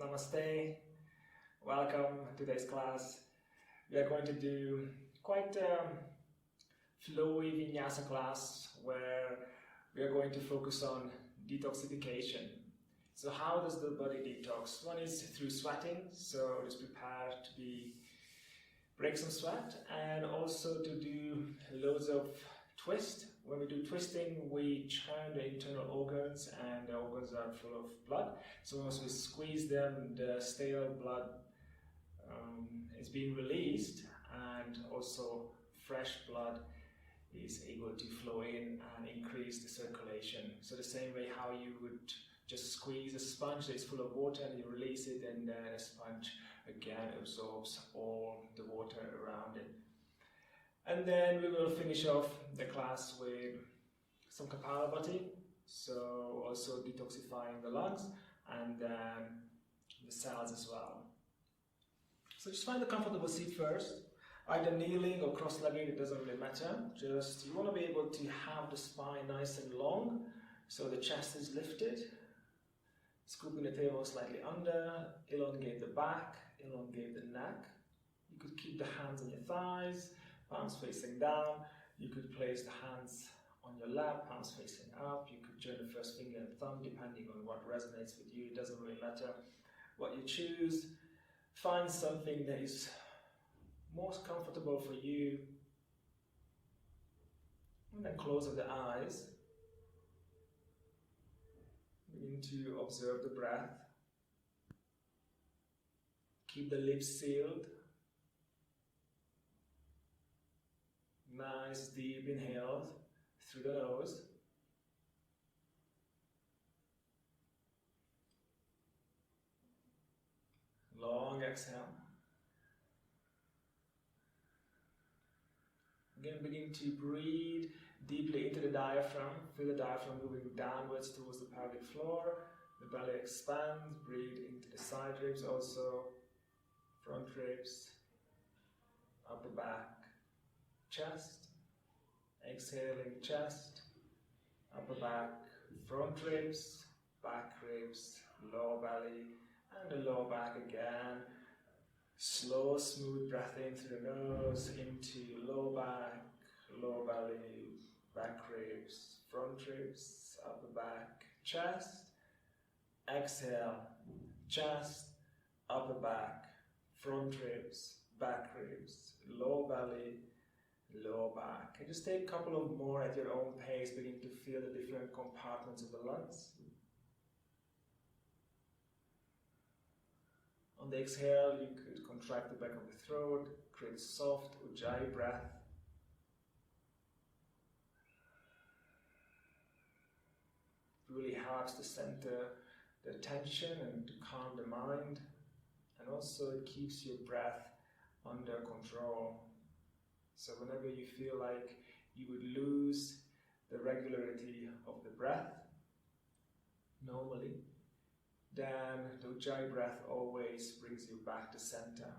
Namaste, welcome to today's class. We are going to do quite flowy Vinyasa class where we are going to focus on detoxification. So how does the body detox? One is through sweating, so just prepare to break some sweat, and also to do loads of twist. When we do twisting, we churn the internal organs, and the organs are full of blood. So once we squeeze them, the stale blood is being released, and also fresh blood is able to flow in and increase the circulation. So the same way how you would just squeeze a sponge that is full of water and you release it, and then a sponge again absorbs all the water around it. And then we will finish off the class with some Kapalabhati, so also detoxifying the lungs and then the cells as well. So just find a comfortable seat first, either kneeling or cross-legged, it doesn't really matter. Just you want to be able to have the spine nice and long, so the chest is lifted. Scooping the tailbone slightly under, elongate the back, elongate the neck. You could keep the hands on your thighs, palms facing down. You could place the hands on your lap, palms facing up. You could join the first finger and thumb depending on what resonates with you. It doesn't really matter what you choose. Find something that is most comfortable for you. And then close the eyes. Begin to observe the breath. Keep the lips sealed. Nice deep inhale through the nose. Long exhale. Again, begin to breathe deeply into the diaphragm. Feel the diaphragm moving downwards towards the pelvic floor. The belly expands. Breathe into the side ribs also. Front ribs. Upper back. Chest. Exhaling chest. Upper back. Front ribs. Back ribs. Lower belly. And the lower back again. Slow, smooth breath in through the nose, into lower back, lower belly, back ribs, front ribs, upper back, chest. Exhale, chest, upper back, front ribs, back ribs, lower belly, lower back. And just take a couple of more at your own pace, begin to feel the different compartments of the lungs. On the exhale, you could contract the back of the throat, create soft Ujjayi breath. It really helps to center the attention and to calm the mind, and also it keeps your breath under control. So whenever you feel like you would lose the regularity of the breath, normally, then the Ujjayi breath always brings you back to center.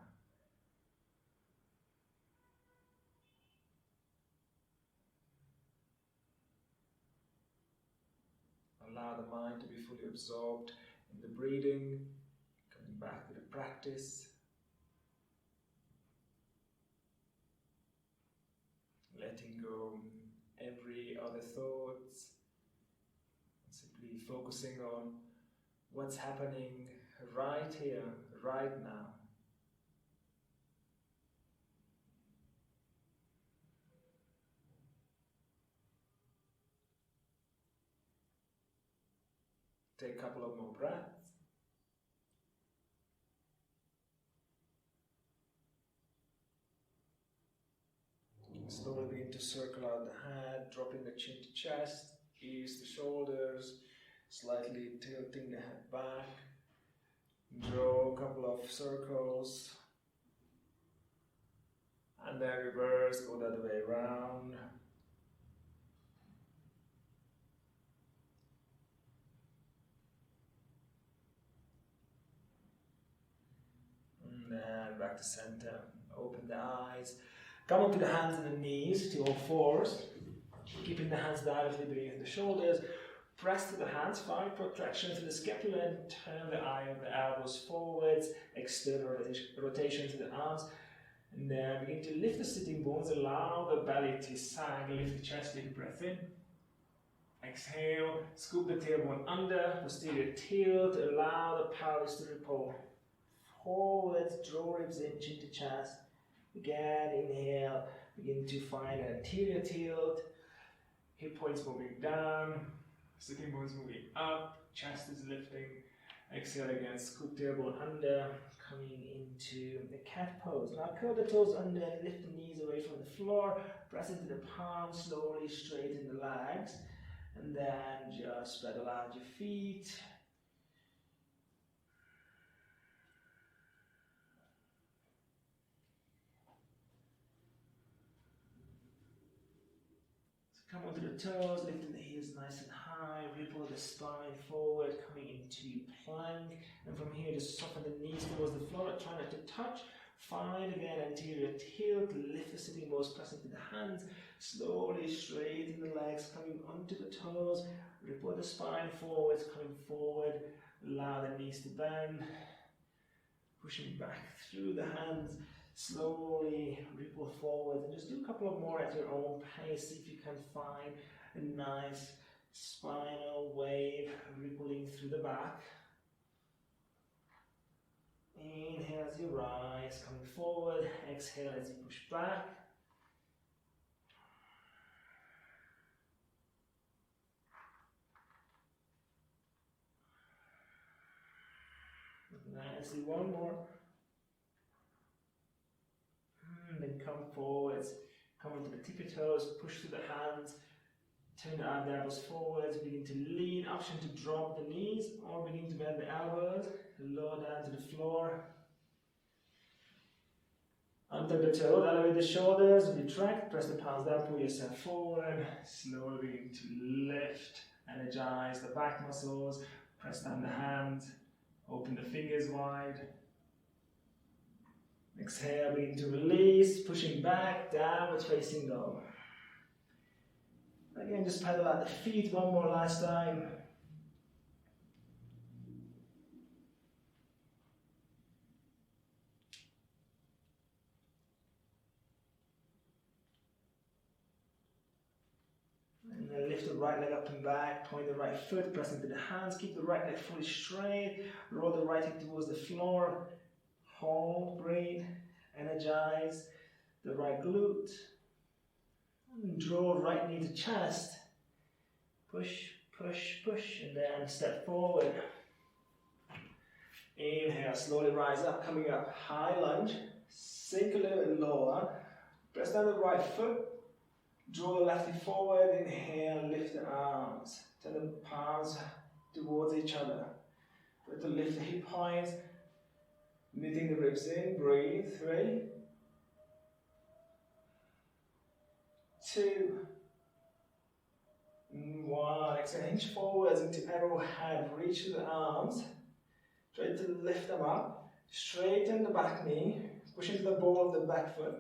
Allow the mind to be fully absorbed in the breathing, coming back to the practice. Letting go every other thoughts, simply focusing on what's happening right here, right now. Take a couple of more breaths. Slowly begin to circle out the head, dropping the chin to chest, ease the shoulders, slightly tilting the head back. Draw a couple of circles. And then reverse, go the other way around. And then back to center. Open the eyes. Come onto the hands and the knees to all fours. Keeping the hands directly beneath the shoulders. Press to the hands, find protraction to the scapula and turn the eye of the elbows forwards, external rotation to the arms. And then begin to lift the sitting bones, allow the belly to sag, lift the chest, take a breath in. Exhale, scoop the tailbone under, posterior tilt, allow the pelvis to repose. Forwards, draw ribs in, chin to chest. Again, inhale, begin to find an anterior tilt. Hip points moving down, sitting bones moving up, chest is lifting. Exhale again, scoop tailbone under, coming into the cat pose. Now curl the toes under and lift the knees away from the floor. Press into the palms, slowly straighten the legs. And then just spread out your feet. Come onto the toes, lifting the heels nice and high, ripple the spine forward, coming into plank. And from here, just soften the knees towards the floor, try not to touch. Find again anterior tilt, lift the sitting bones, press into the hands. Slowly straighten the legs, coming onto the toes. Ripple the spine forwards, coming forward. Allow the knees to bend. Pushing back through the hands. Slowly ripple forward and just do a couple of more at your own pace. See if you can find a nice spinal wave rippling through the back. Inhale as you rise, coming forward. Exhale as you push back. Nicely, one more. Then come forwards, come onto the tippy toes, push through the hands, turn the elbows forwards, begin to lean, option to drop the knees or begin to bend the elbows, lower down to the floor. Untap the toes, elevate the shoulders, retract, press the palms down, pull yourself forward, slowly begin to lift, energize the back muscles, press down the hands, open the fingers wide. Exhale, begin to release, pushing back, downward facing dog. Again, just pedal out the feet one more last time. And then lift the right leg up and back, point the right foot, press into the hands, keep the right leg fully straight, roll the right hip towards the floor. Hold, breathe, energize the right glute. And draw right knee to chest. Push, push, push, and then step forward. Inhale, slowly rise up, coming up, high lunge. Sink a little bit lower. Press down the right foot. Draw the left hip forward. Inhale, lift the arms. Turn the palms towards each other. Try to lift the hip points. Knitting the ribs in, breathe, 3, 2, 1. Exhale, hinge forwards into arrowhead, reach the arms, try to lift them up, straighten the back knee, push into the ball of the back foot.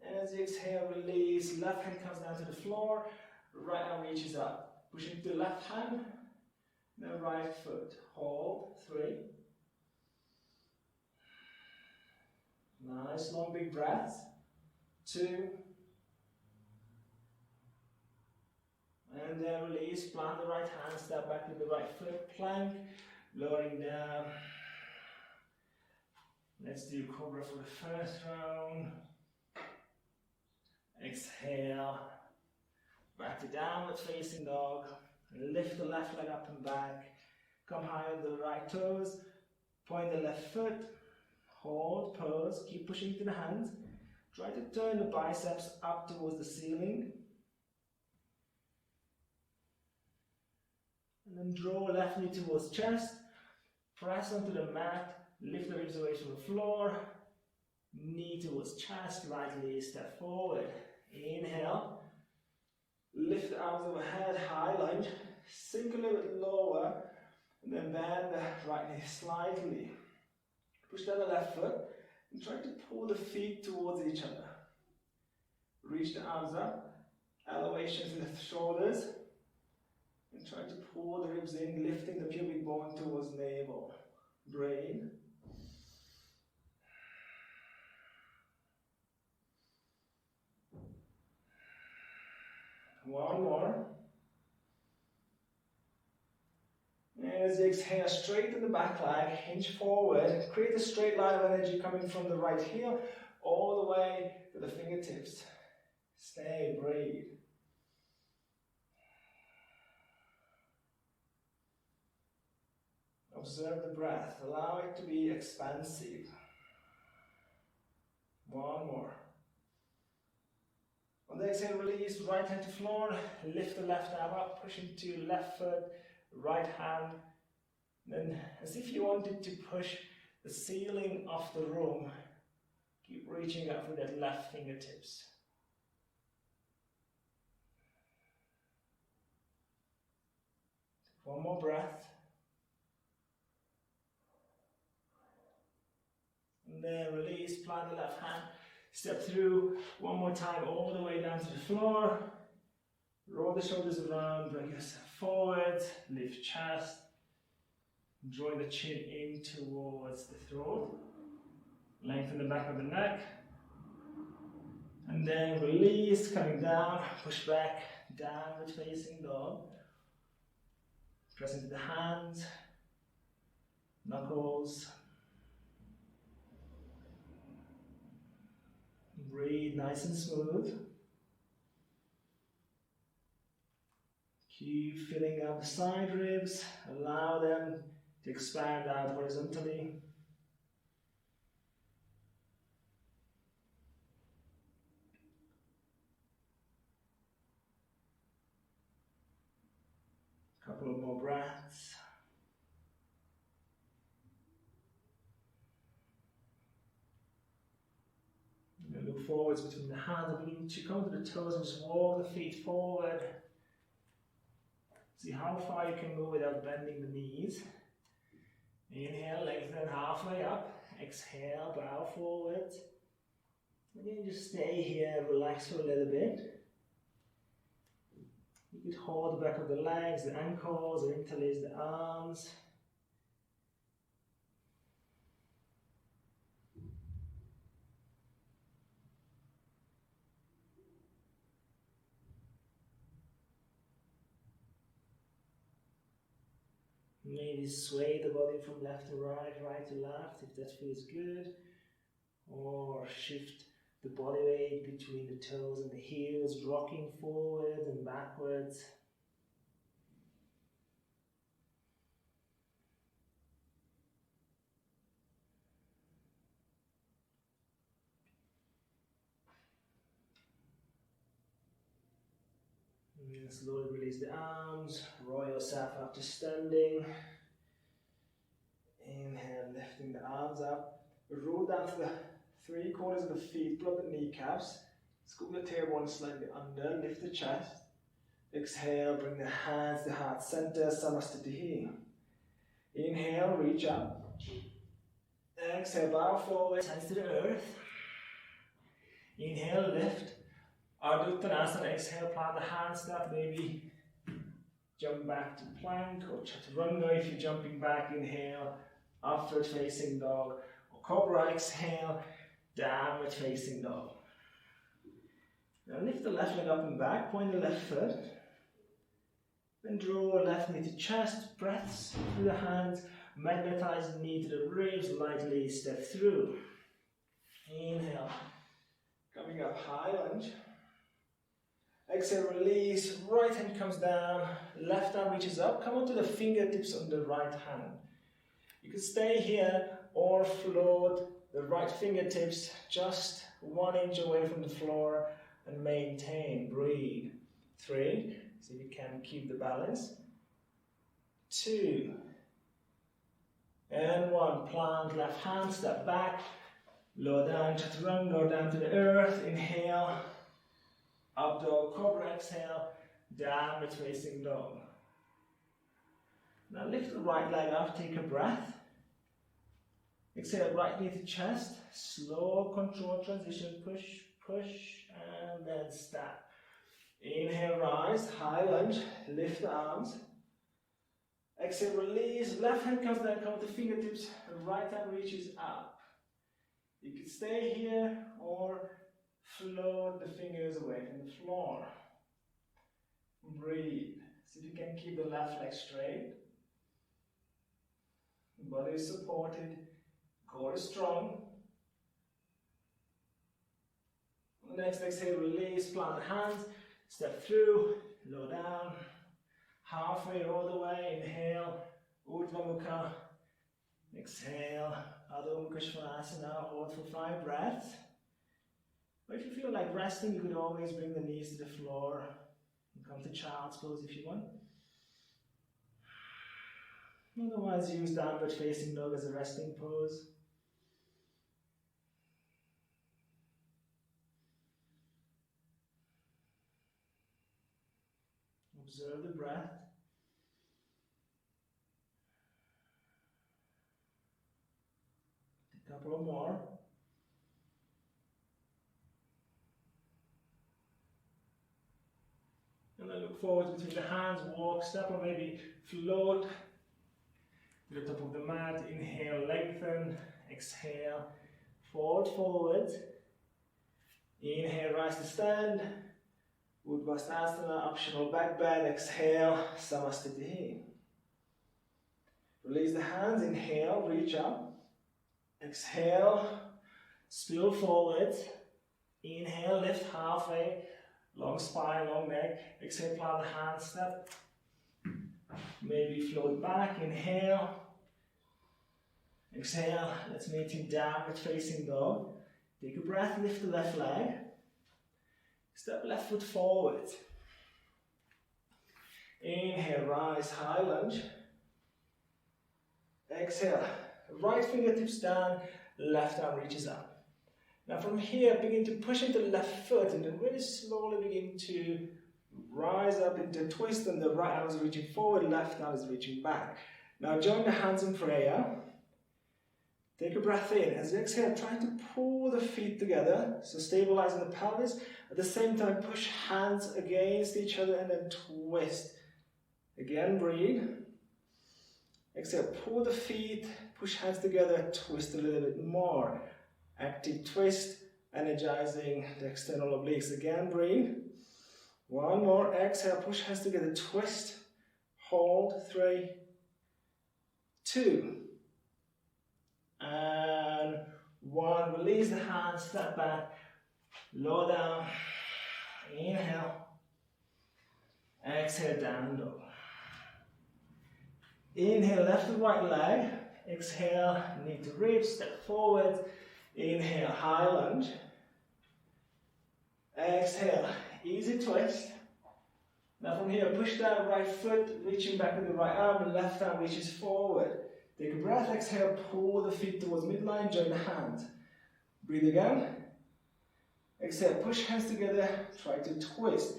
And as you exhale, release, left hand comes down to the floor, right arm reaches up, push into the left hand, then right foot, hold, 3, nice long big breaths, 2, and then release, plant the right hand, step back with the right foot, plank, lowering down. Let's do cobra for the first round. Exhale, back to downward facing dog, lift the left leg up and back, come high on the right toes, point the left foot, hold, pose, keep pushing to the hands. Try to turn the biceps up towards the ceiling. And then draw left knee towards chest. Press onto the mat. Lift the ribs away from the floor. Knee towards chest. Right knee step forward. Inhale. Lift the arms overhead. High lunge. Sink a little bit lower. And then bend the right knee slightly. Push down the left foot and try to pull the feet towards each other. Reach the arms up, elevation to the shoulders. And try to pull the ribs in, lifting the pubic bone towards navel. Breathe. One more. And as you exhale, straighten the back leg, hinge forward, create a straight line of energy coming from the right heel all the way to the fingertips. Stay, breathe. Observe the breath, allow it to be expansive. One more. On the exhale, release right hand to floor, lift the left arm up, push into left foot, right hand. Then, as if you wanted to push the ceiling of the room, keep reaching up with that left fingertips. One more breath. And then release, plant the left hand, step through one more time all the way down to the floor. Roll the shoulders around, bring yourself forward, lift chest. Draw the chin in towards the throat. Lengthen the back of the neck. And then release, coming down, push back, downward facing dog. Press into the hands, knuckles. Breathe nice and smooth. Keep filling up the side ribs. Allow them to expand out horizontally. Couple of more breaths. Look forwards between the hands. Begin to come to the toes and just walk the feet forward. See how far you can go without bending the knees. Inhale, lengthen halfway up. Exhale, bow forward. Again, just stay here, relax for a little bit. You could hold the back of the legs, the ankles, or interlace the arms. Maybe sway the body from left to right, right to left, if that feels good. Or shift the body weight between the toes and the heels, rocking forward and backwards. And then slowly release the arms, roll yourself up to standing. Inhale, lifting the arms up. Roll down to the 3/4 of the feet, pull up the kneecaps. Scoop the tailbone slightly under, lift the chest. Exhale, bring the hands to heart center, Samastitihi. Inhale, reach up. Exhale, bow forward, hands to the earth. Inhale, lift. Ardha Uttanasana, exhale, plant the hands up, maybe jump back to plank or chaturanga if you're jumping back. Inhale, upward facing dog. Or cobra, exhale, downward facing dog. Now lift the left leg up and back, point the left foot. Then draw left knee to chest, breaths through the hands, magnetize the knee to the ribs, lightly step through. Inhale, coming up, high lunge. Exhale, release, right hand comes down, left arm reaches up, come onto the fingertips on the right hand. You can stay here or float the right fingertips just 1 inch away from the floor and maintain, breathe. 3, so you can keep the balance. 2, and 1, plant left hand, step back, lower down, chaturanga, lower down to the earth, inhale. Up dog, cobra, exhale, downward facing dog. Now lift the right leg up, take a breath. Exhale, right knee to chest, slow control transition, push, push, and then step. Inhale, rise, high lunge, lift the arms. Exhale, release. Left hand comes down, come with the fingertips. Right hand reaches up. You can stay here or float the fingers away from the floor. Breathe. See if you can keep the left leg straight. Body is supported. Core is strong. Next exhale, release. Plant the hands. Step through. Low down. Halfway all the way. Inhale. Urdhva Mukha. Exhale. Adho Mukha Svanasana. Hold for 5 breaths. Or if you feel like resting, you could always bring the knees to the floor. And come to child's pose if you want. Otherwise, use downward facing dog as a resting pose. Observe the breath. A couple more. And then look forward between the hands, walk, step, or maybe float to the top of the mat. Inhale, lengthen. Exhale, forward. Inhale, rise to stand. Uttanasana, optional back bend. Exhale, Samastitihi. Release the hands. Inhale, reach up. Exhale, spill forward. Inhale, lift halfway. Long spine, long neck. Exhale, plant the hands, step. Maybe float back. Inhale. Exhale. Let's meet in downward facing dog. Take a breath, lift the left leg. Step left foot forward. Inhale, rise, high lunge. Exhale, right fingertips down, left arm reaches up. Now from here, begin to push into the left foot and then really slowly begin to rise up into a twist, and the right arm is reaching forward, left arm is reaching back. Now join the hands in prayer. Take a breath in. As you exhale, try to pull the feet together, so stabilizing the pelvis. At the same time, push hands against each other and then twist. Again, breathe. Exhale, pull the feet, push hands together, twist a little bit more. Active twist, energizing the external obliques. Again, breathe. One more. Exhale, push hands together, twist, hold. 3, 2, and 1. Release the hands, step back, lower down. Inhale. Exhale, down dog. Inhale, left to right leg. Exhale, knee to ribs, step forward. Inhale, high lunge. Exhale, easy twist. Now from here, push down right foot, reaching back with the right arm, and left arm reaches forward. Take a breath, exhale, pull the feet towards midline, join the hands. Breathe again. Exhale, push hands together, try to twist.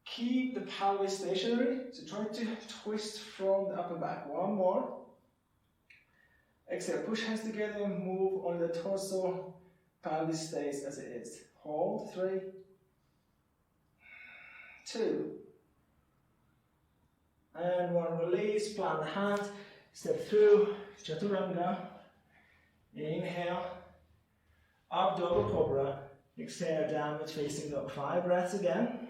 Keep the pelvis stationary, so try to twist from the upper back. One more. Exhale, push hands together, move on the torso, pelvis stays as it is. Hold. 3, 2, and 1. Release, plant the hands, step through, chaturanga. Inhale, up dog or cobra. Exhale, downward facing dog. 5 breaths again.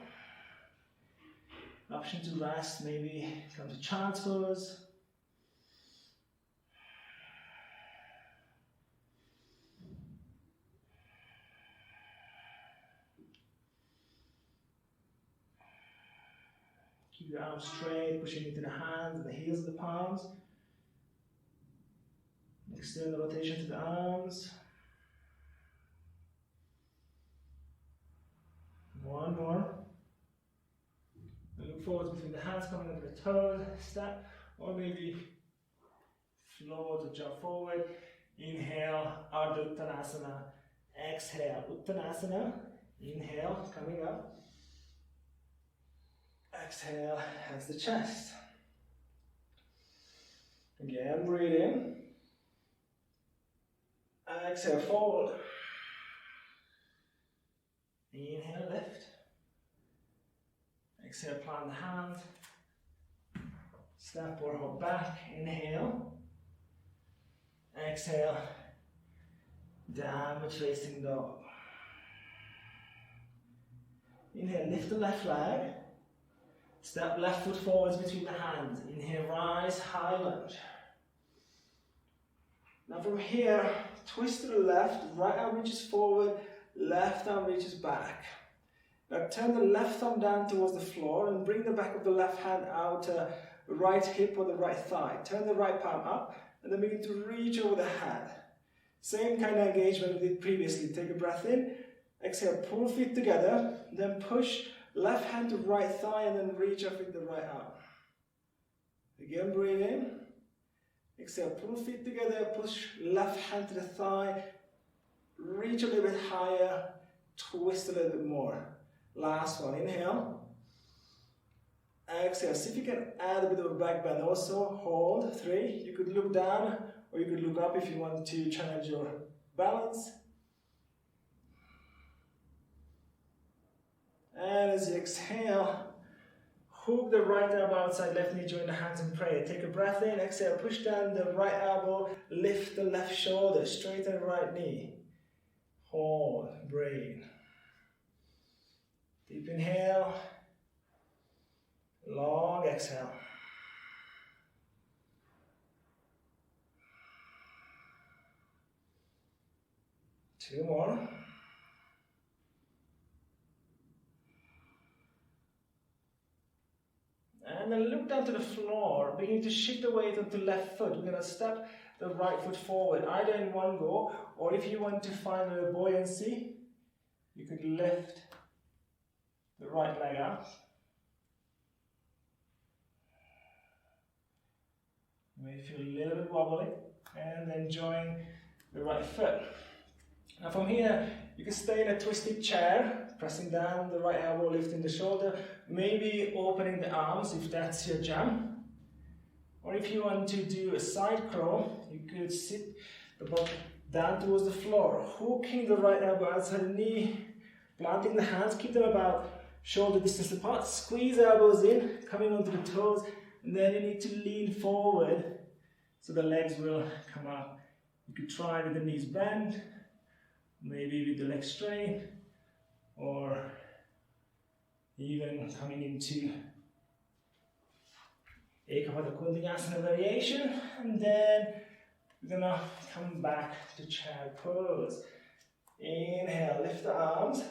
Option to rest, maybe come to child's pose. Keep your arms straight, pushing into the hands, the heels of the palms. External rotation to the arms. 1 more. Look forward between the hands, coming under the toes, step, or maybe float or jump forward. Inhale, Ardha Uttanasana. Exhale, Uttanasana. Inhale, coming up. Exhale, hands to chest. Again, breathe in. Exhale, forward. Inhale, lift. Exhale, plant the hands. Step or hop back, inhale. Exhale, downward facing dog. Inhale, lift the left leg. Step left foot forwards between the hands. Inhale, rise, high lunge. Now from here, twist to the left, right arm reaches forward, left arm reaches back. Now turn the left thumb down towards the floor and bring the back of the left hand out to the right hip or the right thigh. Turn the right palm up and then begin to reach over the hand. Same kind of engagement we did previously. Take a breath in, exhale, pull feet together, then push left hand to right thigh and then reach up with the right arm. Again, breathe in. Exhale, pull feet together, push left hand to the thigh, reach a little bit higher, twist a little bit more. Last one, inhale. Exhale, see if you can add a bit of a back bend also. Hold, 3. You could look down or you could look up if you want to challenge your balance. And as you exhale, hook the right elbow outside left knee, join the hands in prayer. Take a breath in, exhale, push down the right elbow, lift the left shoulder, straighten the right knee. Hold, breathe. Deep inhale, long exhale. Two more. And then look down to the floor, begin to shift the weight onto the left foot. We're going to step the right foot forward, either in one go, or if you want to find a buoyancy, you could lift the right leg out. You may feel a little bit wobbly, and then join the right foot. Now from here, you can stay in a twisted chair, pressing down the right elbow, lifting the shoulder, maybe opening the arms if that's your jam. Or if you want to do a side crawl, you could sit the butt down towards the floor, hooking the right elbow outside the knee, planting the hands, keep them about shoulder distance apart, squeeze elbows in, coming onto the toes, and then you need to lean forward so the legs will come up. You could try with the knees bent, maybe with the legs straight, or even coming into Ekapada Kundinasana variation, and then we're gonna come back to chair pose. Inhale, lift the arms.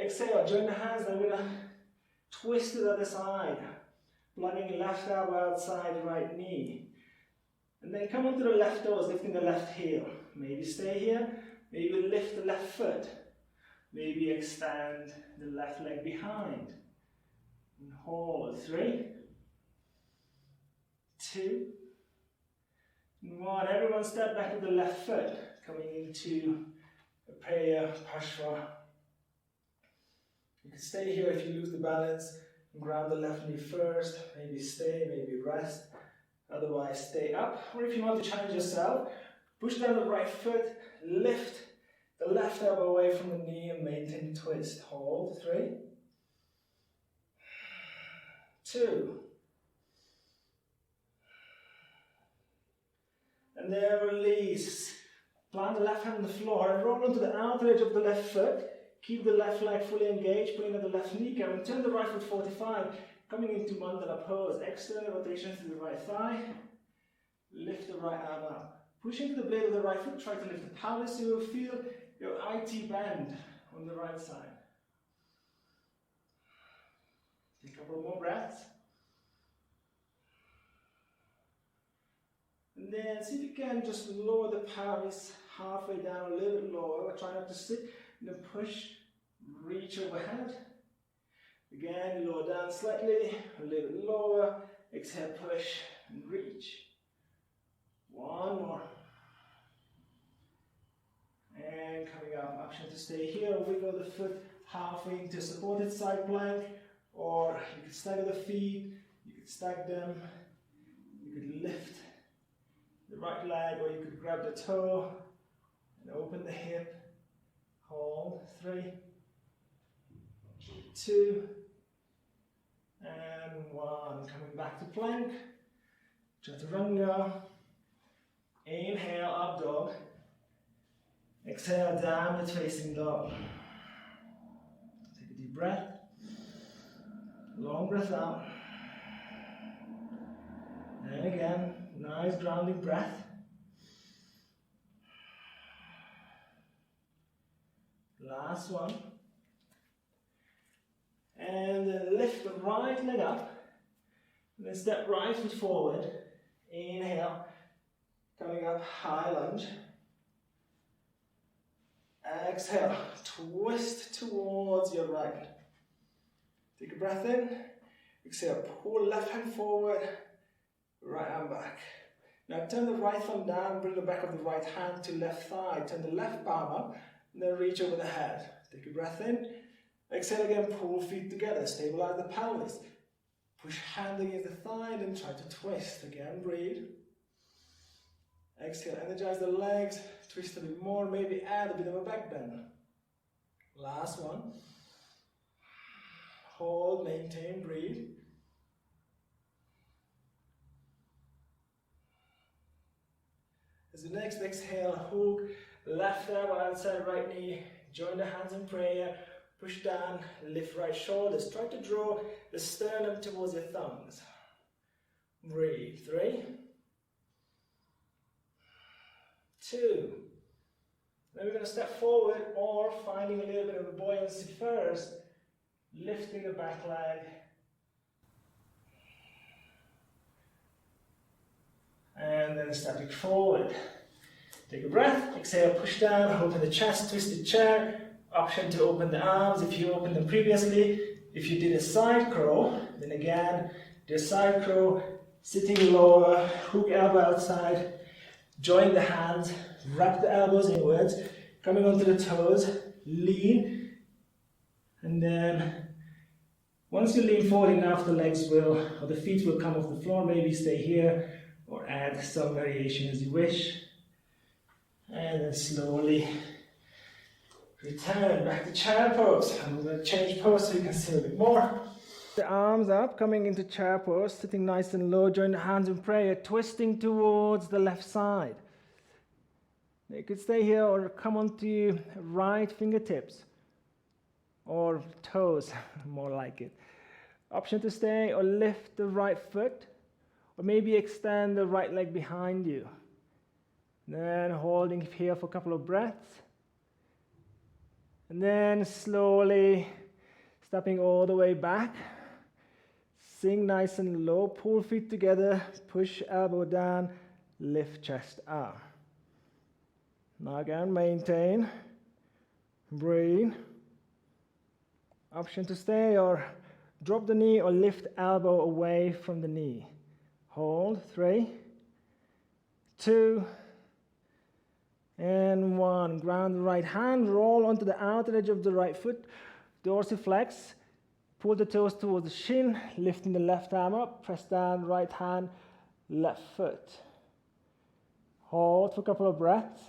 Exhale, join the hands, then we're gonna twist to the other side, plugging left elbow outside right knee. And then come onto the left toes, lifting the left heel. Maybe stay here, maybe lift the left foot. Maybe extend the left leg behind. And hold, 3, 2, 1. Everyone step back with the left foot, coming into a prayer Pashva. You can stay here if you lose the balance, and ground the left knee first, maybe stay, maybe rest, otherwise stay up. Or if you want to challenge yourself, push down the right foot, lift the left elbow away from the knee and maintain twist. Hold, 3, 2, and then release. Plant the left hand on the floor and roll onto the outer edge of the left foot. Keep the left leg fully engaged, pulling at the left kneecap, and turn the right foot 45, coming into Mandala pose. External rotation to the right thigh. Lift the right arm up. Push into the blade of the right foot, try to lift the pelvis, so you will feel your IT bend on the right side. Take a couple more breaths. And then see if you can just lower the pelvis halfway down, a little bit lower. Try not to sit, and then push, reach overhead. Again, lower down slightly, a little bit lower. Exhale, push, and reach. One more. And coming up, option to stay here, wiggle the foot halfway into supported side plank, or you could stagger the feet, you could stack them, you could lift the right leg, or you could grab the toe and open the hip. Hold, 3, 2, And 1. Coming back to plank. Chaturanga. Inhale, up dog. Exhale, downward facing dog. Take a deep breath. Long breath out. And again, nice grounding breath. Last one. And then lift the right leg up. And then step right foot forward. Inhale. Coming up, high lunge. Exhale. Twist towards your right. Take a breath in. Exhale. Pull left hand forward. Right arm back. Now turn the right thumb down. Bring the back of the right hand to left thigh. Turn the left palm up. And then reach over the head. Take a breath in. Exhale again, pull feet together. Stabilize the pelvis. Push hand against the thigh and then try to twist. Again, breathe. Exhale, energize the legs. Twist a bit more. Maybe add a bit of a back bend. Last one. Hold, maintain, breathe. As the next exhale, hook. Left elbow outside right knee, join the hands in prayer, push down, lift right shoulders. Try to draw the sternum towards your thumbs. Breathe. 3, 2. Then we're going to step forward or finding a little bit of a buoyancy first, lifting the back leg. And then stepping forward. Take a breath, exhale, push down, open the chest, twist the chair. Option to open the arms if you opened them previously. If you did a side crow, then again, do a side crow, sitting lower, hook elbow outside, join the hands, wrap the elbows inwards, coming onto the toes, lean, and then once you lean forward enough, the legs will, or the feet will come off the floor. Maybe stay here or add some variation as you wish. And then slowly return back to chair pose. I'm going to change pose so you can see a bit more. The arms up, coming into chair pose, sitting nice and low, join the hands in prayer, twisting towards the left side. You could stay here or come onto right fingertips or toes, more like it. Option to stay or lift the right foot or maybe extend the right leg behind you. Then holding here for a couple of breaths. And then slowly stepping all the way back. Sink nice and low, pull feet together, push elbow down, lift chest up. Now again, maintain, breathe. Option to stay or drop the knee or lift elbow away from the knee. Hold, 3, 2, and 1. Ground the right hand, roll onto the outer edge of the right foot, dorsiflex, pull the toes towards the shin, lifting the left arm up, press down, right hand, left foot. Hold for a couple of breaths.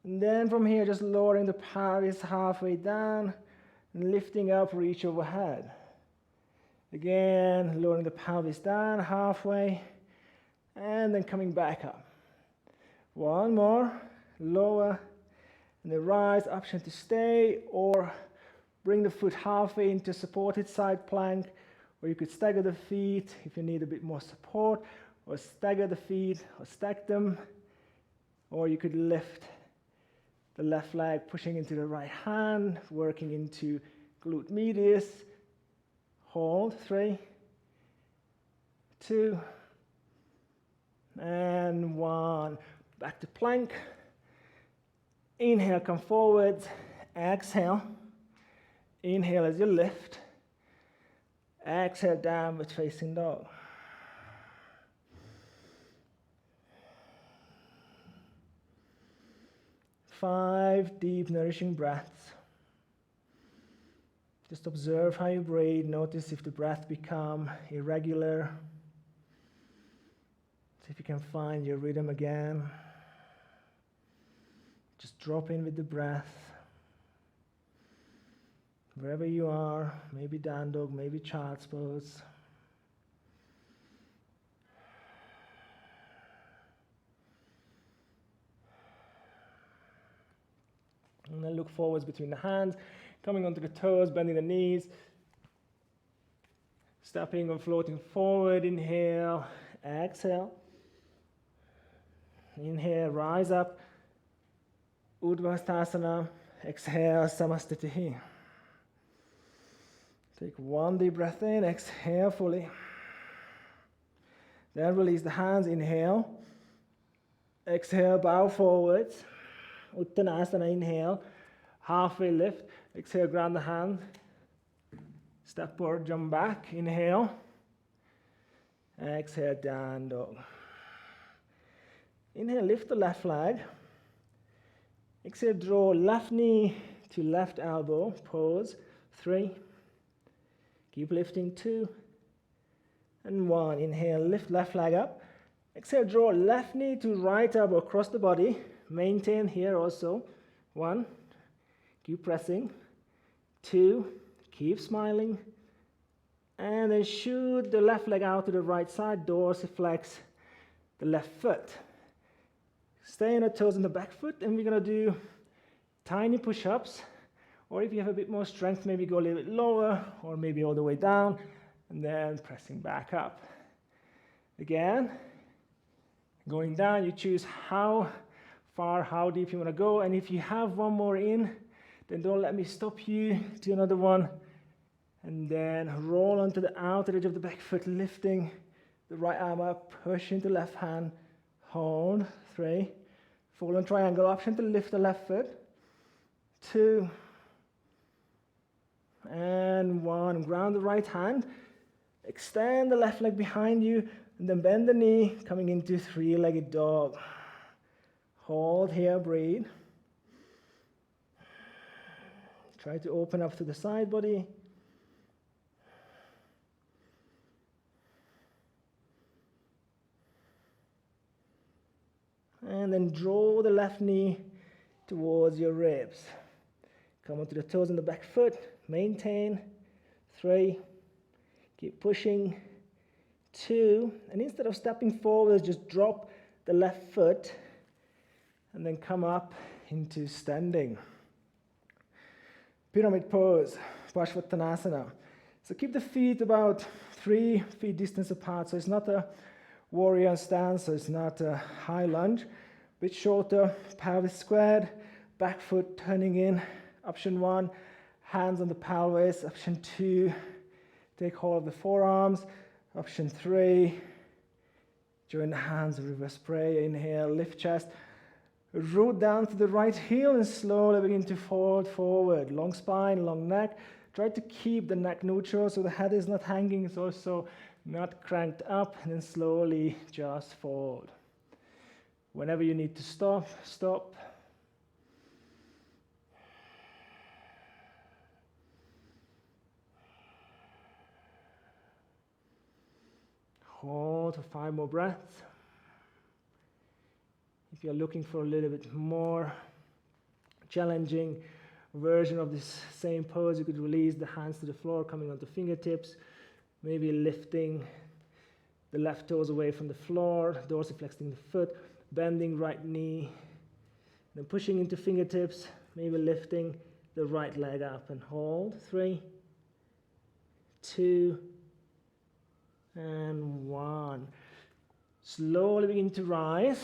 And then from here, just lowering the pelvis halfway down, and lifting up, reach overhead. Again, lowering the pelvis down halfway, and then coming back up. One more, lower, and then rise. Option to stay or bring the foot halfway into supported side plank, or you could stagger the feet if you need a bit more support, or stagger the feet or stack them, or you could lift the left leg, pushing into the right hand, working into glute medius. Hold, 3, 2, and 1. Back to plank. Inhale, come forward. Exhale. Inhale as you lift. Exhale, downward facing dog. Five deep, nourishing breaths. Just observe how you breathe. Notice if the breath become irregular. See if you can find your rhythm again. Just drop in with the breath. Wherever you are, maybe down dog, maybe child's pose. And then look forwards between the hands, coming onto the toes, bending the knees, stepping or floating forward. Inhale, exhale. Inhale, rise up, Urdhva exhale, Samastitihi. Take one deep breath in, exhale fully. Then release the hands, inhale. Exhale, bow forwards. Uttanasana, inhale. Halfway lift. Exhale, ground the hand. Step forward, jump back. Inhale. Exhale, down dog. Inhale, lift the left leg. Exhale, draw left knee to left elbow. Pose. 3. Keep lifting. 2. And 1. Inhale, lift left leg up. Exhale, draw left knee to right elbow across the body. Maintain here also. 1. Keep pressing. 2. Keep smiling. And then shoot the left leg out to the right side. Dorsiflex the left foot. Stay on the toes on the back foot, and we're going to do tiny push-ups. Or if you have a bit more strength, maybe go a little bit lower, or maybe all the way down, and then pressing back up. Again, going down, you choose how far, how deep you want to go, and if you have one more in, then don't let me stop you. Do another one, and then roll onto the outer edge of the back foot, lifting the right arm up, push into left hand, hold. 3. Fall on triangle option to lift the left foot. 2. And 1. Ground the right hand. Extend the left leg behind you, and then bend the knee, coming into 3-legged dog. Hold here, breathe. Try to open up to the side body. And then draw the left knee towards your ribs. Come onto the toes on the back foot. Maintain. 3. Keep pushing. 2. And instead of stepping forward, just drop the left foot and then come up into standing. Pyramid pose, Parshvattanasana. So keep the feet about 3 feet distance apart. So it's not a warrior stance, so it's not a high lunge. Bit shorter, pelvis squared, back foot turning in. Option 1, hands on the pelvis. Option 2, take hold of the forearms. Option 3, join the hands, reverse prayer. Inhale, lift chest. Root down to the right heel and slowly begin to fold forward. Long spine, long neck. Try to keep the neck neutral so the head is not hanging. It's also not cranked up, and then slowly just fold. Whenever you need to stop, stop. Hold for 5 more breaths. If you're looking for a little bit more challenging version of this same pose, you could release the hands to the floor, coming onto fingertips, maybe lifting the left toes away from the floor, dorsiflexing the foot, bending right knee, then pushing into fingertips, maybe lifting the right leg up and hold. 3, 2, and 1. Slowly begin to rise.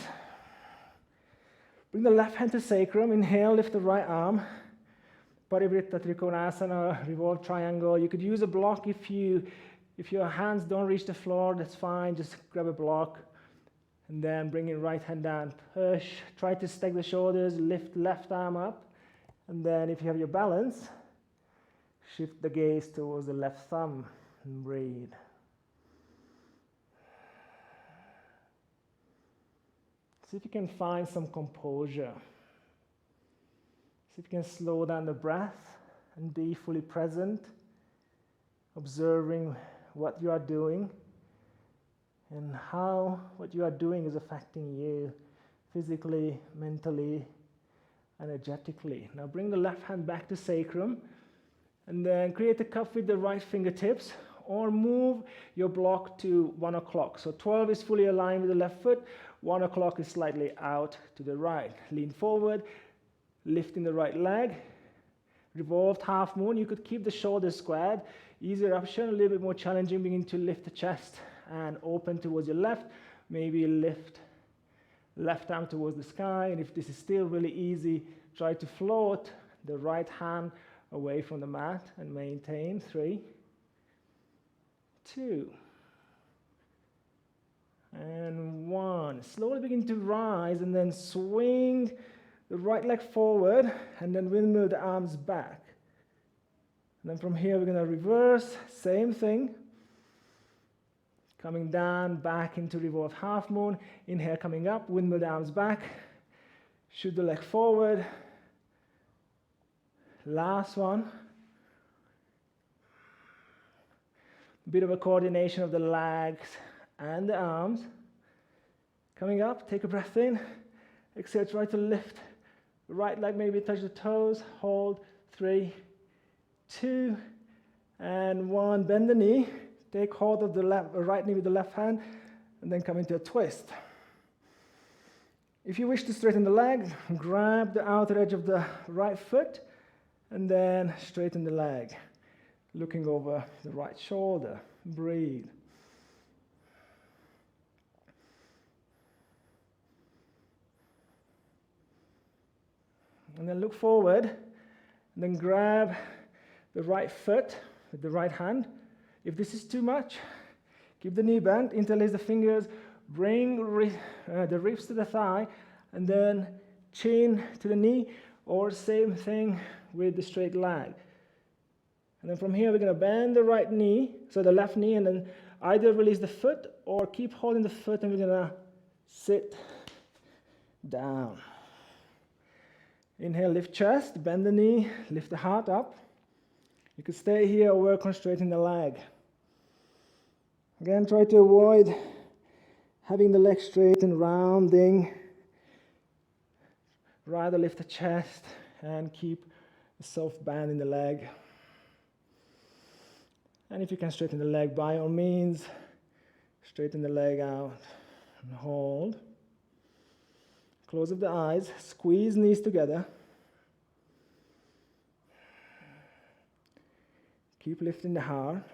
Bring the left hand to sacrum. Inhale, lift the right arm. Parivritta Trikonasana, revolve triangle. You could use a block if your hands don't reach the floor, that's fine. Just grab a block. And then bring your right hand down. Push. Try to stack the shoulders. Lift left arm up. And then if you have your balance, shift the gaze towards the left thumb and breathe. See if you can find some composure. See if you can slow down the breath and be fully present, observing what you are doing and how what you are doing is affecting you physically, mentally, energetically. Now bring the left hand back to sacrum And then create a cup with the right fingertips, or move your block to 1 o'clock. So 12 is fully aligned with the left foot, 1 o'clock is slightly out to the right. Lean forward, lifting the right leg. Revolved half moon, you could keep the shoulders squared. Easier option, a little bit more challenging, begin to lift the chest and open towards your left. Maybe lift left arm towards the sky, and if this is still really easy, try to float the right hand away from the mat and maintain. 3, 2, and 1. Slowly begin to rise and then swing the right leg forward and then windmill the arms back. And then from here we're going to reverse, same thing. Coming down, back into revolved half moon. Inhale, coming up, windmill the arms back. Shoot the leg forward. Last one. Bit of a coordination of the legs and the arms. Coming up, take a breath in. Exhale, try to lift. Right leg maybe touch the toes. Hold. 3, 2, and 1. Bend the knee. Take hold of the right knee with the left hand, and then come into a twist. If you wish to straighten the leg, grab the outer edge of the right foot, and then straighten the leg. Looking over the right shoulder. Breathe. And then look forward, and then grab the right foot with the right hand. If this is too much, keep the knee bent, interlace the fingers, bring the ribs to the thigh, and then chin to the knee, or same thing with the straight leg. And then from here, we're going to bend the right knee, so the left knee, and then either release the foot or keep holding the foot, and we're going to sit down. Inhale, lift chest, bend the knee, lift the heart up. You could stay here or work on straightening the leg. Again, try to avoid having the leg straight and rounding. Rather lift the chest and keep a soft band in the leg. And if you can straighten the leg, by all means, straighten the leg out and hold. Close up the eyes, squeeze knees together. Keep lifting the heart.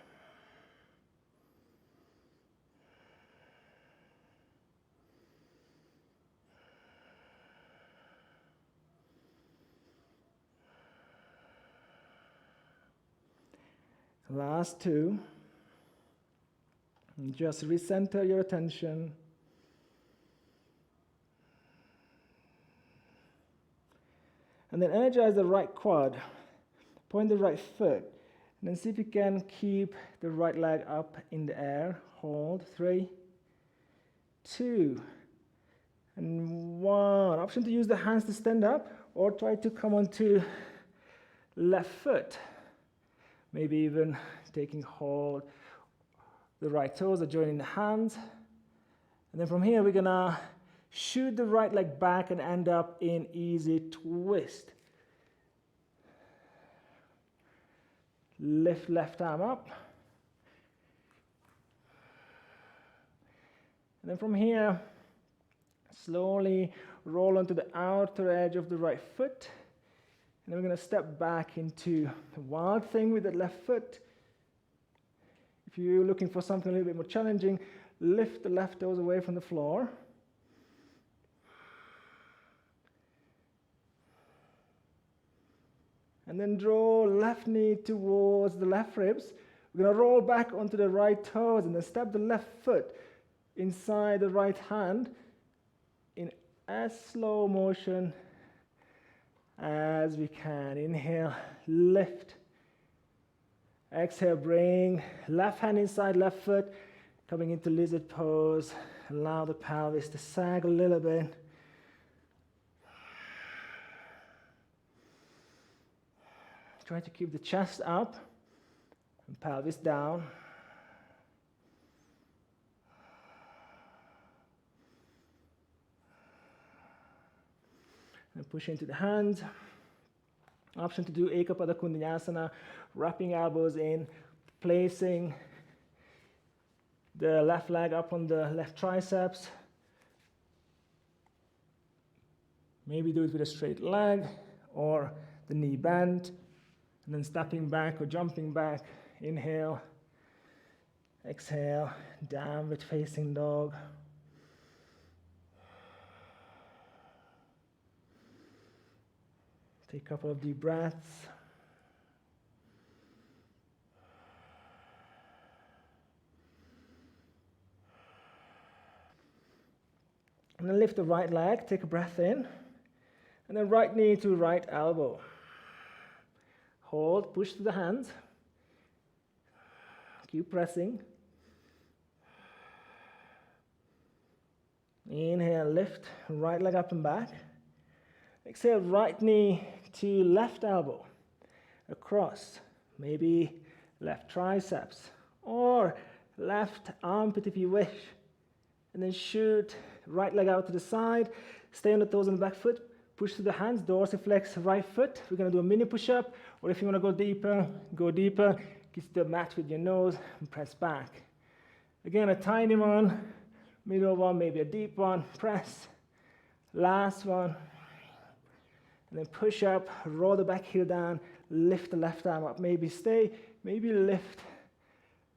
Last 2. And just recenter your attention. And then energize the right quad. Point the right foot. And then see if you can keep the right leg up in the air. Hold. 3, 2, and 1. Option to use the hands to stand up, or try to come onto left foot. Maybe even taking hold the right toes or joining the hands. And then from here, we're going to shoot the right leg back and end up in easy twist. Lift left arm up. And then from here, slowly roll onto the outer edge of the right foot. And then we're going to step back into the wild thing with the left foot. If you're looking for something a little bit more challenging, lift the left toes away from the floor. And then draw left knee towards the left ribs. We're going to roll back onto the right toes and then step the left foot inside the right hand in as slow motion as we can. Inhale, lift. Exhale, bring left hand inside left foot, coming into lizard pose. Allow the pelvis to sag a little bit. Try to keep the chest up and pelvis down. And push into the hands. Option to do Ekapada Kundanyasana, wrapping elbows in, placing the left leg up on the left triceps. Maybe do it with a straight leg or the knee bent, and then stepping back or jumping back. Inhale, exhale, downward facing dog. Take a couple of deep breaths. And then lift the right leg, take a breath in, and then right knee to right elbow. Hold, push to the hands. Keep pressing. Inhale, lift, right leg up and back. Exhale, right knee to left elbow, across, maybe left triceps, or left armpit if you wish. And then shoot, right leg out to the side, stay on the toes on the back foot, push to the hands, dorsiflex right foot. We're gonna do a mini push-up, or if you wanna go deeper, kiss the mat with your nose and press back. Again, a tiny one, middle one, maybe a deep one, press. Last one. And then push up, roll the back heel down, lift the left arm up, maybe stay, maybe lift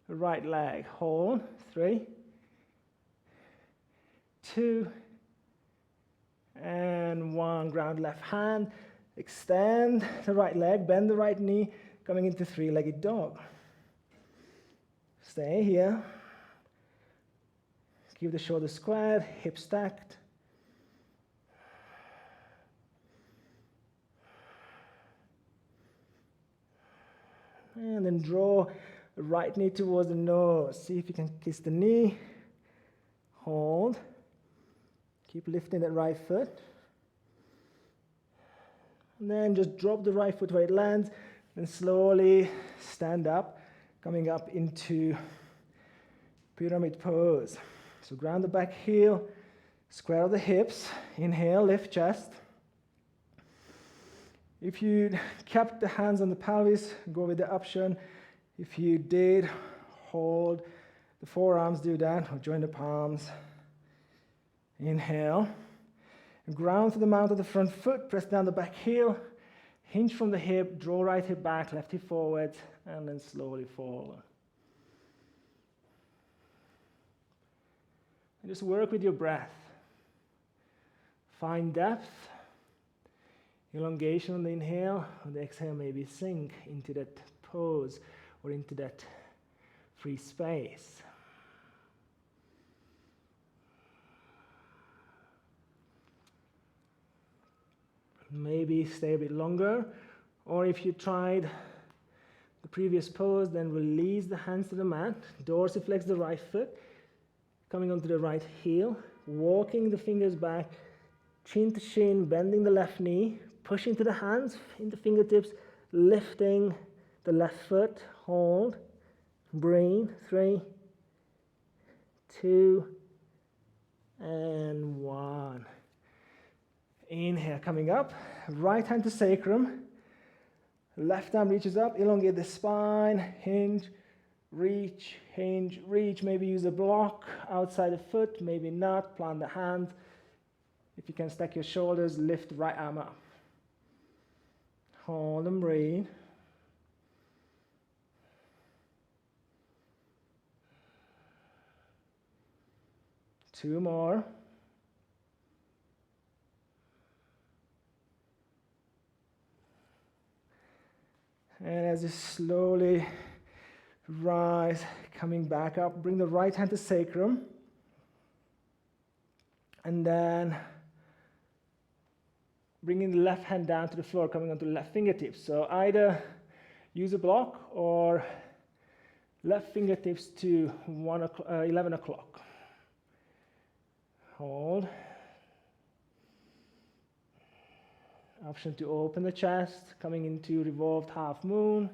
the right leg. Hold, 3, 2, and 1. Ground left hand, extend the right leg, bend the right knee, coming into three-legged dog. Stay here. Keep the shoulders squared, hips stacked. And then draw the right knee towards the nose. See if you can kiss the knee. Hold. Keep lifting that right foot. And then just drop the right foot where it lands. And slowly stand up, coming up into pyramid pose. So ground the back heel, square the hips. Inhale, lift chest. If you kept the hands on the pelvis, go with the option. If you did, hold the forearms, do that, or join the palms. Inhale. Ground to the mount of the front foot, press down the back heel, hinge from the hip, draw right hip back, left hip forward, and then slowly forward. And just work with your breath. Find depth. Elongation on the inhale, on the exhale maybe sink into that pose or into that free space. Maybe stay a bit longer, or if you tried the previous pose, then release the hands to the mat, dorsiflex the right foot, coming onto the right heel, walking the fingers back, chin to shin, bending the left knee, pushing to the hands, into fingertips, lifting the left foot, hold, breathe, 3, 2, and 1. Inhale, coming up, right hand to sacrum, left arm reaches up, elongate the spine, hinge, reach, maybe use a block outside the foot, maybe not, plant the hand. If you can stack your shoulders, lift the right arm up. Hold and breathe. Two more. And as you slowly rise, coming back up, bring the right hand to sacrum. And then bringing the left hand down to the floor, coming onto the left fingertips. So either use a block or left fingertips to 11 o'clock. Hold. Option to open the chest, coming into revolved half moon.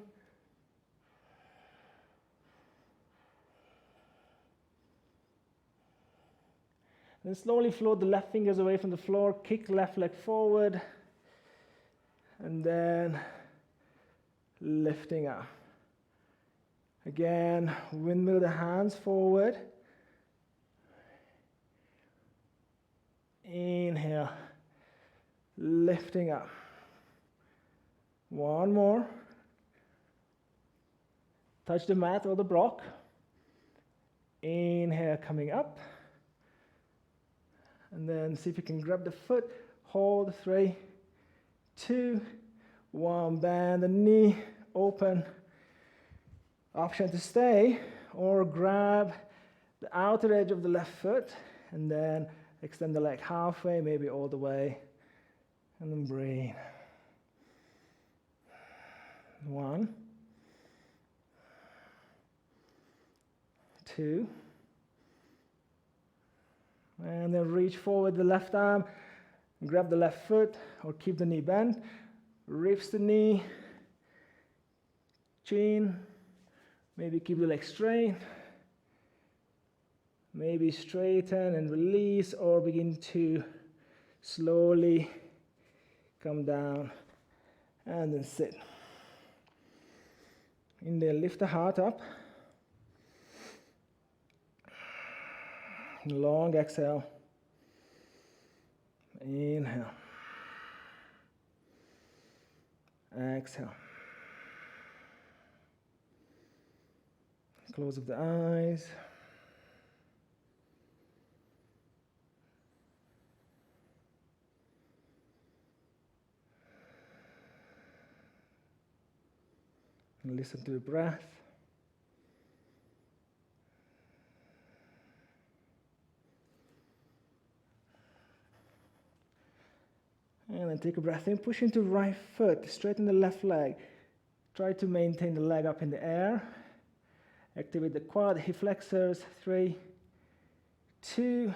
Then slowly float the left fingers away from the floor, kick left leg forward, and then lifting up. Again, windmill the hands forward. Inhale, lifting up. One more. Touch the mat or the block. Inhale, coming up. And then see if you can grab the foot. Hold, 3, 2, 1. Bend the knee, open. Option to stay, or grab the outer edge of the left foot and then extend the leg halfway, maybe all the way, and then breathe. 1, 2, and then reach forward the left arm, grab the left foot, or keep the knee bent, reach the knee, chin, maybe keep the leg straight, maybe straighten and release, or begin to slowly come down and then sit. Inhale, lift the heart up. Long exhale. Inhale. Exhale. Close of the eyes. And listen to the breath. And then take a breath in, push into right foot, straighten the left leg. Try to maintain the leg up in the air. Activate the quad, hip flexors, 3, 2,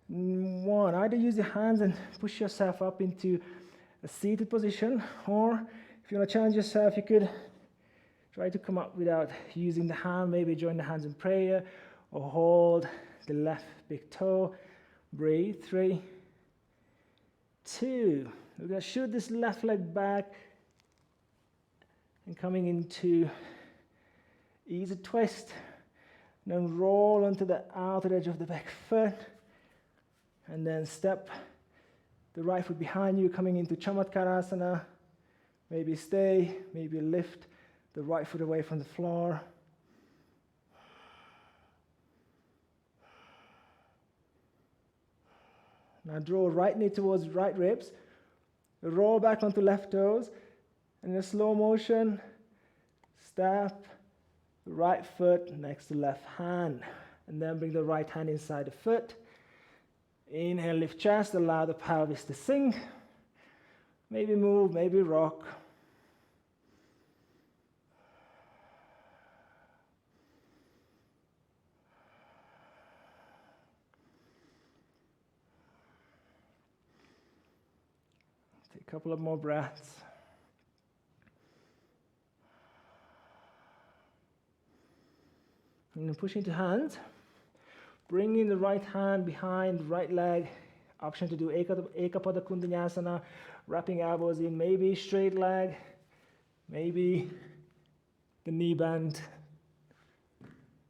1. Either use your hands and push yourself up into a seated position, or if you want to challenge yourself, you could try to come up without using the hand, maybe join the hands in prayer, or hold the left big toe. Breathe, 3, 2. We're going to shoot this left leg back and coming into easy twist. Then roll onto the outer edge of the back foot. And then step the right foot behind you, coming into Chamatkarasana. Maybe stay, maybe lift the right foot away from the floor. Now draw right knee towards right ribs. Roll back onto left toes. And in a slow motion, step the right foot next to left hand. And then bring the right hand inside the foot. Inhale, lift chest, allow the pelvis to sink. Maybe move, maybe rock. Take a couple of more breaths. And then push into hands. Bringing the right hand behind the right leg. Option to do Ekapada Kundanyasana. Wrapping elbows in, maybe straight leg. Maybe the knee bend.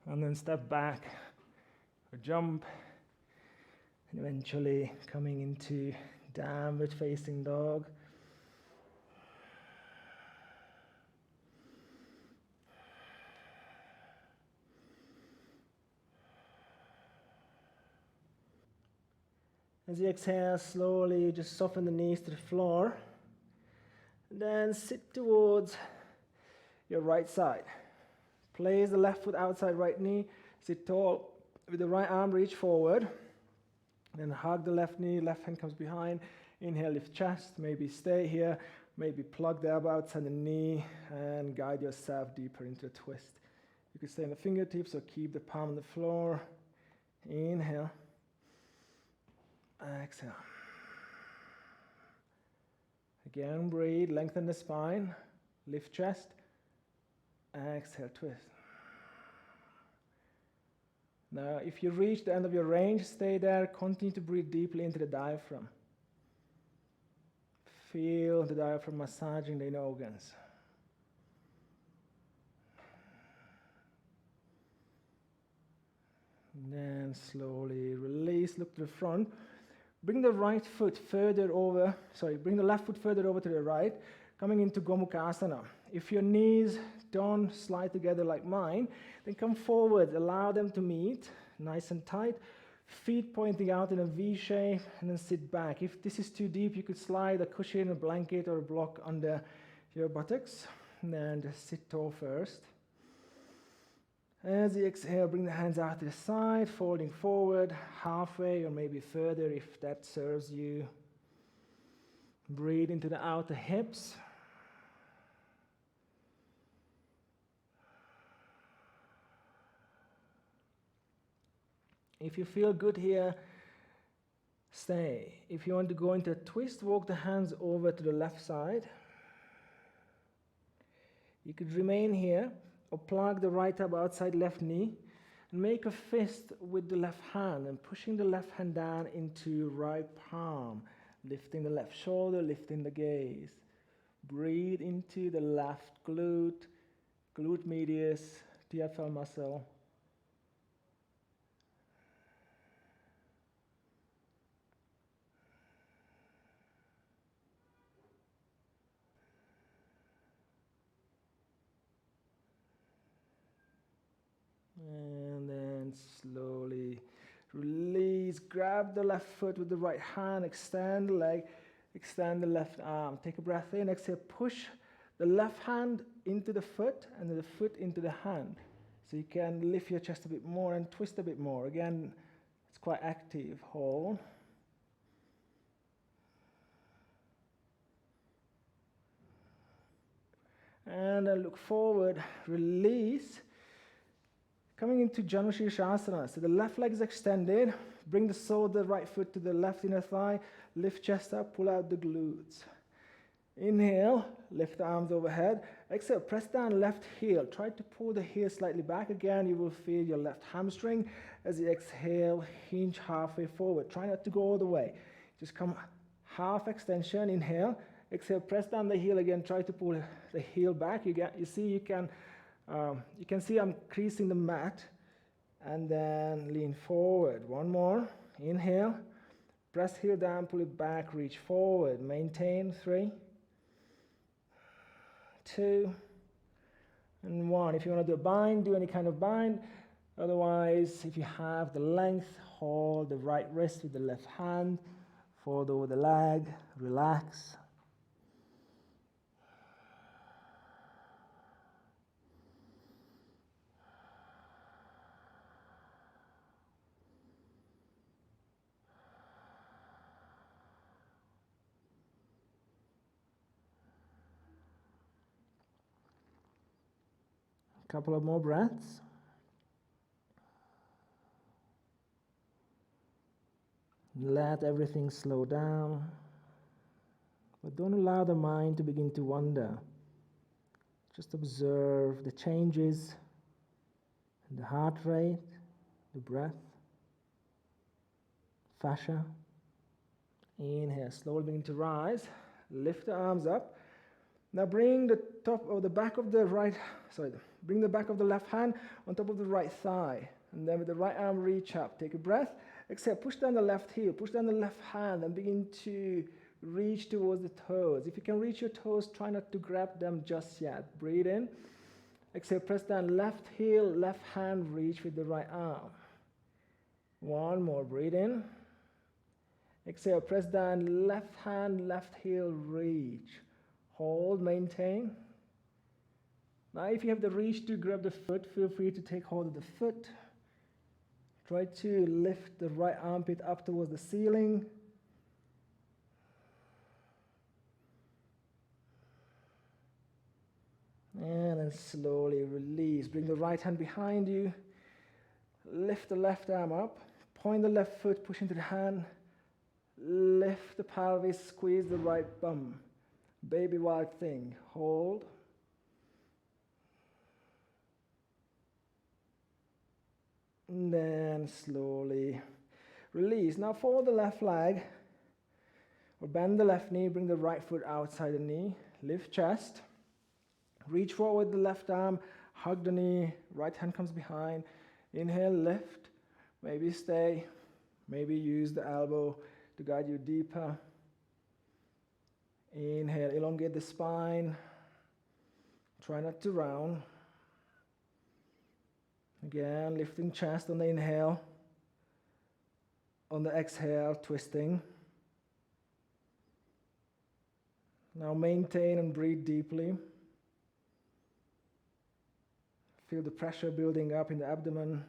And then step back or jump. And eventually coming into downward facing dog. As you exhale, slowly just soften the knees to the floor. And then sit towards your right side. Place the left foot outside right knee. Sit tall with the right arm, reach forward. Then hug the left knee, left hand comes behind. Inhale, lift chest, maybe stay here. Maybe plug the elbow outside the knee and guide yourself deeper into a twist. You can stay on the fingertips or keep the palm on the floor. Inhale. Exhale. Again, breathe, lengthen the spine, lift chest, exhale, twist. Now, if you reach the end of your range, stay there, continue to breathe deeply into the diaphragm. Feel the diaphragm massaging the inner organs. And then slowly release, look to the front. Bring the right foot further over, bring the left foot further over to the right, coming into Gomukhasana. If your knees don't slide together like mine, then come forward, allow them to meet, nice and tight. Feet pointing out in a V shape, and then sit back. If this is too deep, you could slide a cushion, a blanket, or a block under your buttocks. And then just sit tall first. As you exhale, bring the hands out to the side, folding forward, halfway or maybe further if that serves you. Breathe into the outer hips. If you feel good here, stay. If you want to go into a twist, walk the hands over to the left side. You could remain here, or plug the right elbow outside left knee, and make a fist with the left hand, and pushing the left hand down into right palm, lifting the left shoulder, lifting the gaze. Breathe into the left glute, glute medius, TFL muscle. And then slowly release, grab the left foot with the right hand, extend the leg, extend the left arm. Take a breath in, exhale, push the left hand into the foot and the foot into the hand. So you can lift your chest a bit more and twist a bit more. Again, it's quite active. Hold. And then look forward, release. Coming into Janu Shirshasana, so the left leg is extended, bring the sole of the right foot to the left inner thigh, lift chest up, pull out the glutes. Inhale, lift the arms overhead. Exhale, press down left heel. Try to pull the heel slightly back again. You will feel your left hamstring. As you exhale, hinge halfway forward. Try not to go all the way. Just come half extension, inhale. Exhale, press down the heel again. Try to pull the heel back. You can see I'm creasing the mat, and then lean forward. One more. Inhale, press heel down, pull it back, reach forward. Maintain. 3, 2, and 1. If you want to do a bind, do any kind of bind. Otherwise, if you have the length, hold the right wrist with the left hand, fold over the leg, relax. Couple of more breaths. Let everything slow down, but don't allow the mind to begin to wander. Just observe the changes in the heart rate, the breath, fascia. Inhale, slowly begin to rise. Lift the arms up. Now bring the top of the back of the bring the back of the left hand on top of the right thigh. And then with the right arm, reach up. Take a breath. Exhale, push down the left heel, push down the left hand, and begin to reach towards the toes. If you can reach your toes, try not to grab them just yet. Breathe in. Exhale, press down left heel, left hand, reach with the right arm. One more. Breathe in. Exhale, press down left hand, left heel, reach. Hold, maintain. Now if you have the reach to grab the foot, feel free to take hold of the foot. Try to lift the right armpit up towards the ceiling. And then slowly release. Bring the right hand behind you. Lift the left arm up. Point the left foot, push into the hand. Lift the pelvis, squeeze the right bum. Baby wild thing. Hold. And then slowly release. Now fold the left leg, or bend the left knee, bring the right foot outside the knee. Lift chest. Reach forward the left arm, hug the knee, right hand comes behind. Inhale, lift. Maybe stay. Maybe use the elbow to guide you deeper. Inhale, elongate the spine. Try not to round. Again, lifting chest on the inhale. On the exhale, twisting. Now maintain and breathe deeply. Feel the pressure building up in the abdomen.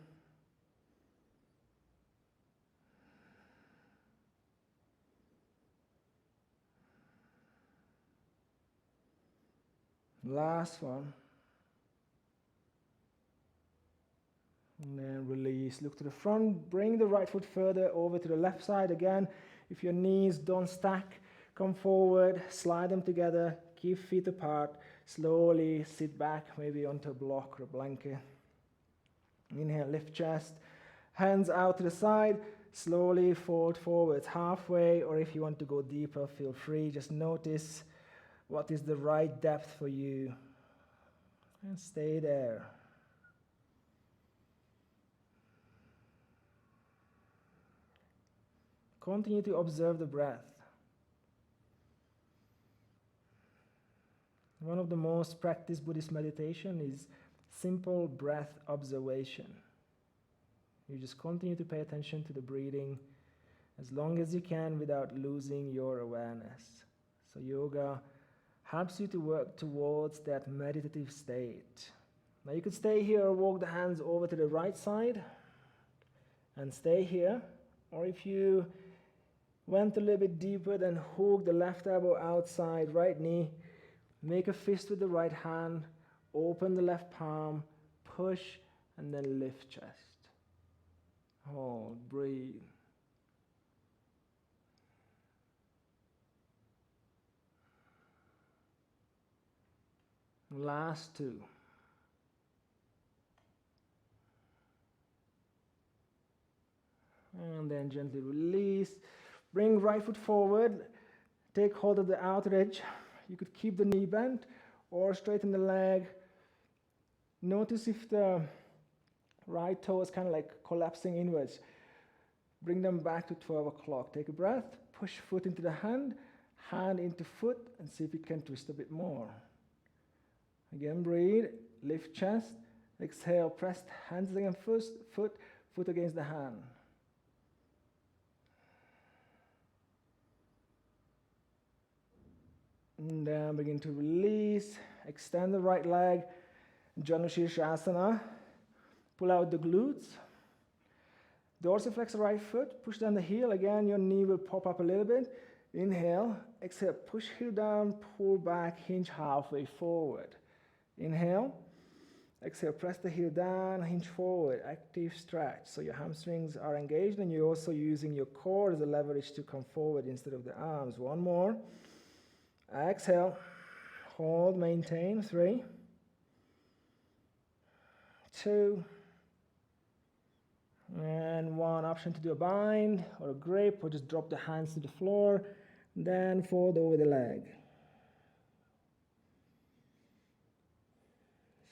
Last one. And then release. Look to the front. Bring the right foot further over to the left side again. If your knees don't stack, come forward, slide them together, keep feet apart. Slowly sit back, maybe onto a block or a blanket. Inhale, lift chest. Hands out to the side. Slowly fold forwards halfway, or if you want to go deeper, feel free. Just notice what is the right depth for you. And stay there. Continue to observe the breath. One of the most practiced Buddhist meditation is simple breath observation. You just continue to pay attention to the breathing as long as you can without losing your awareness. So yoga helps you to work towards that meditative state. Now you could stay here or walk the hands over to the right side and stay here. Or if you went a little bit deeper, then hook the left elbow outside, right knee. Make a fist with the right hand. Open the left palm. Push and then lift chest. Hold, breathe. Last two. And then gently release. Bring right foot forward. Take hold of the outer edge. You could keep the knee bent or straighten the leg. Notice if the right toe is kind of like collapsing inwards. Bring them back to 12 o'clock. Take a breath. Push foot into the hand. Hand into foot and see if you can twist a bit more. Again, breathe. Lift chest. Exhale. Press hands against foot against the hand. And then begin to release. Extend the right leg. Janushirshasana. Pull out the glutes. Dorsiflex the right foot. Push down the heel. Again, your knee will pop up a little bit. Inhale. Exhale. Push heel down. Pull back. Hinge halfway forward. Inhale. Exhale. Press the heel down. Hinge forward. Active stretch. So your hamstrings are engaged and you're also using your core as a leverage to come forward instead of the arms. One more. Exhale. Hold. Maintain. 3. 2. And 1. Option to do a bind or a grip or just drop the hands to the floor. Then fold over the leg.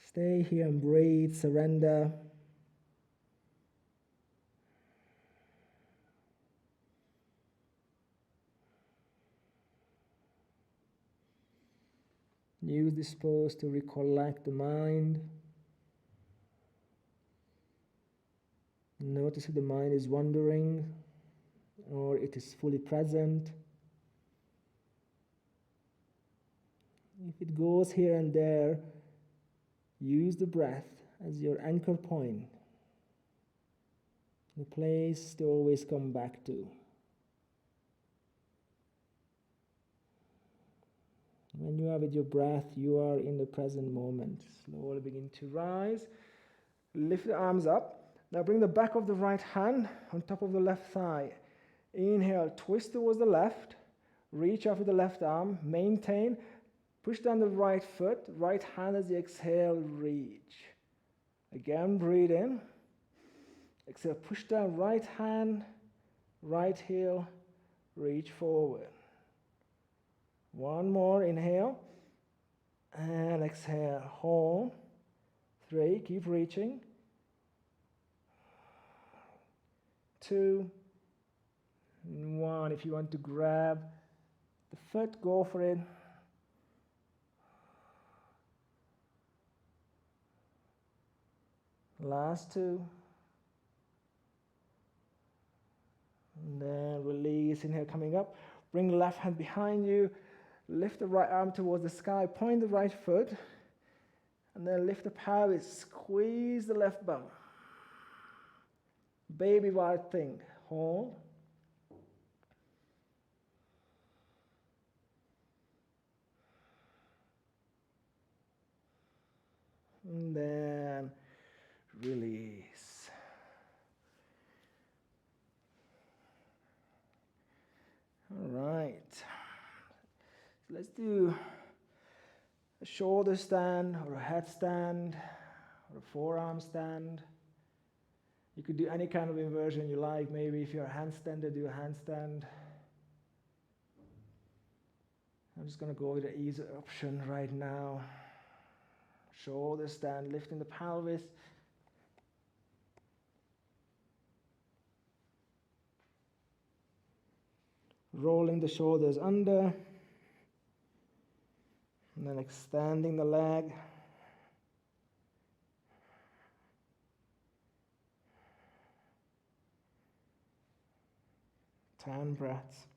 Stay here and breathe. Surrender. Use this pose to recollect the mind. Notice if the mind is wandering or it is fully present. If it goes here and there, use the breath as your anchor point, the place to always come back to. When you are with your breath, you are in the present moment. Slowly begin to rise. Lift the arms up. Now bring the back of the right hand on top of the left thigh. Inhale, twist towards the left. Reach out with the left arm. Maintain. Push down the right foot. Right hand as you exhale, reach. Again, breathe in. Exhale, push down right hand, right heel, reach forward. One more, inhale. And exhale, hold. 3, keep reaching. 2, and 1. If you want to grab the foot, go for it. Last 2. And then release. Inhale, coming up. Bring the left hand behind you. Lift the right arm towards the sky. Point the right foot. And then lift the pelvis. Squeeze the left bum. Baby wild thing. Hold. And then release. All right. So let's do a shoulder stand or a head stand or a forearm stand. You could do any kind of inversion you like. Maybe if you're a handstander, do a handstand. I'm just going to go with the easy option right now. Shoulder stand, lifting the pelvis. Rolling the shoulders under. And then extending the leg. Ten breaths.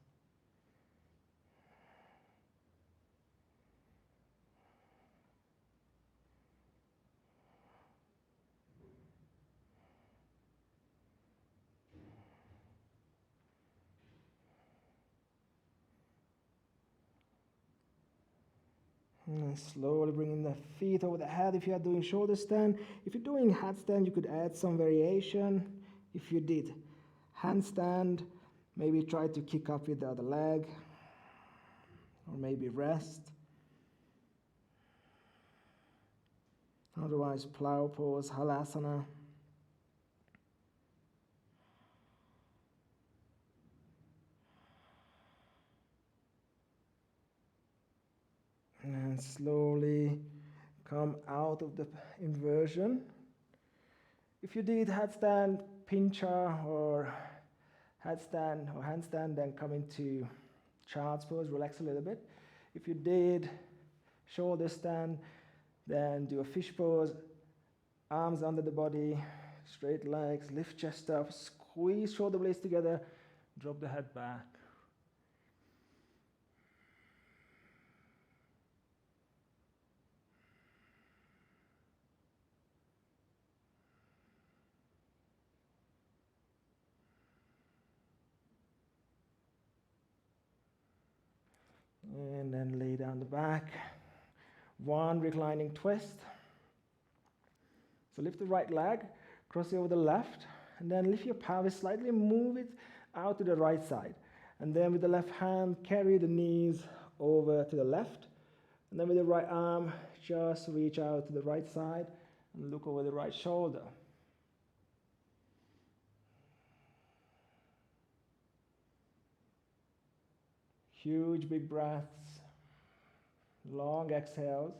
And slowly bringing the feet over the head if you are doing shoulder stand. If you're doing handstand, you could add some variation. If you did handstand, maybe try to kick up with the other leg. Or maybe rest. Otherwise, plow pose, halasana. And slowly come out of the inversion. If you did headstand, pincha, or headstand or handstand, then come into child's pose, relax a little bit. If you did shoulder stand, then do a fish pose, arms under the body, straight legs, lift chest up, squeeze shoulder blades together, drop the head back. And then lay down the back. 1 reclining twist. So lift the right leg, cross it over the left, and then lift your pelvis slightly, move it out to the right side. And then with the left hand, carry the knees over to the left. And then with the right arm, just reach out to the right side and look over the right shoulder. Huge big breaths, long exhales.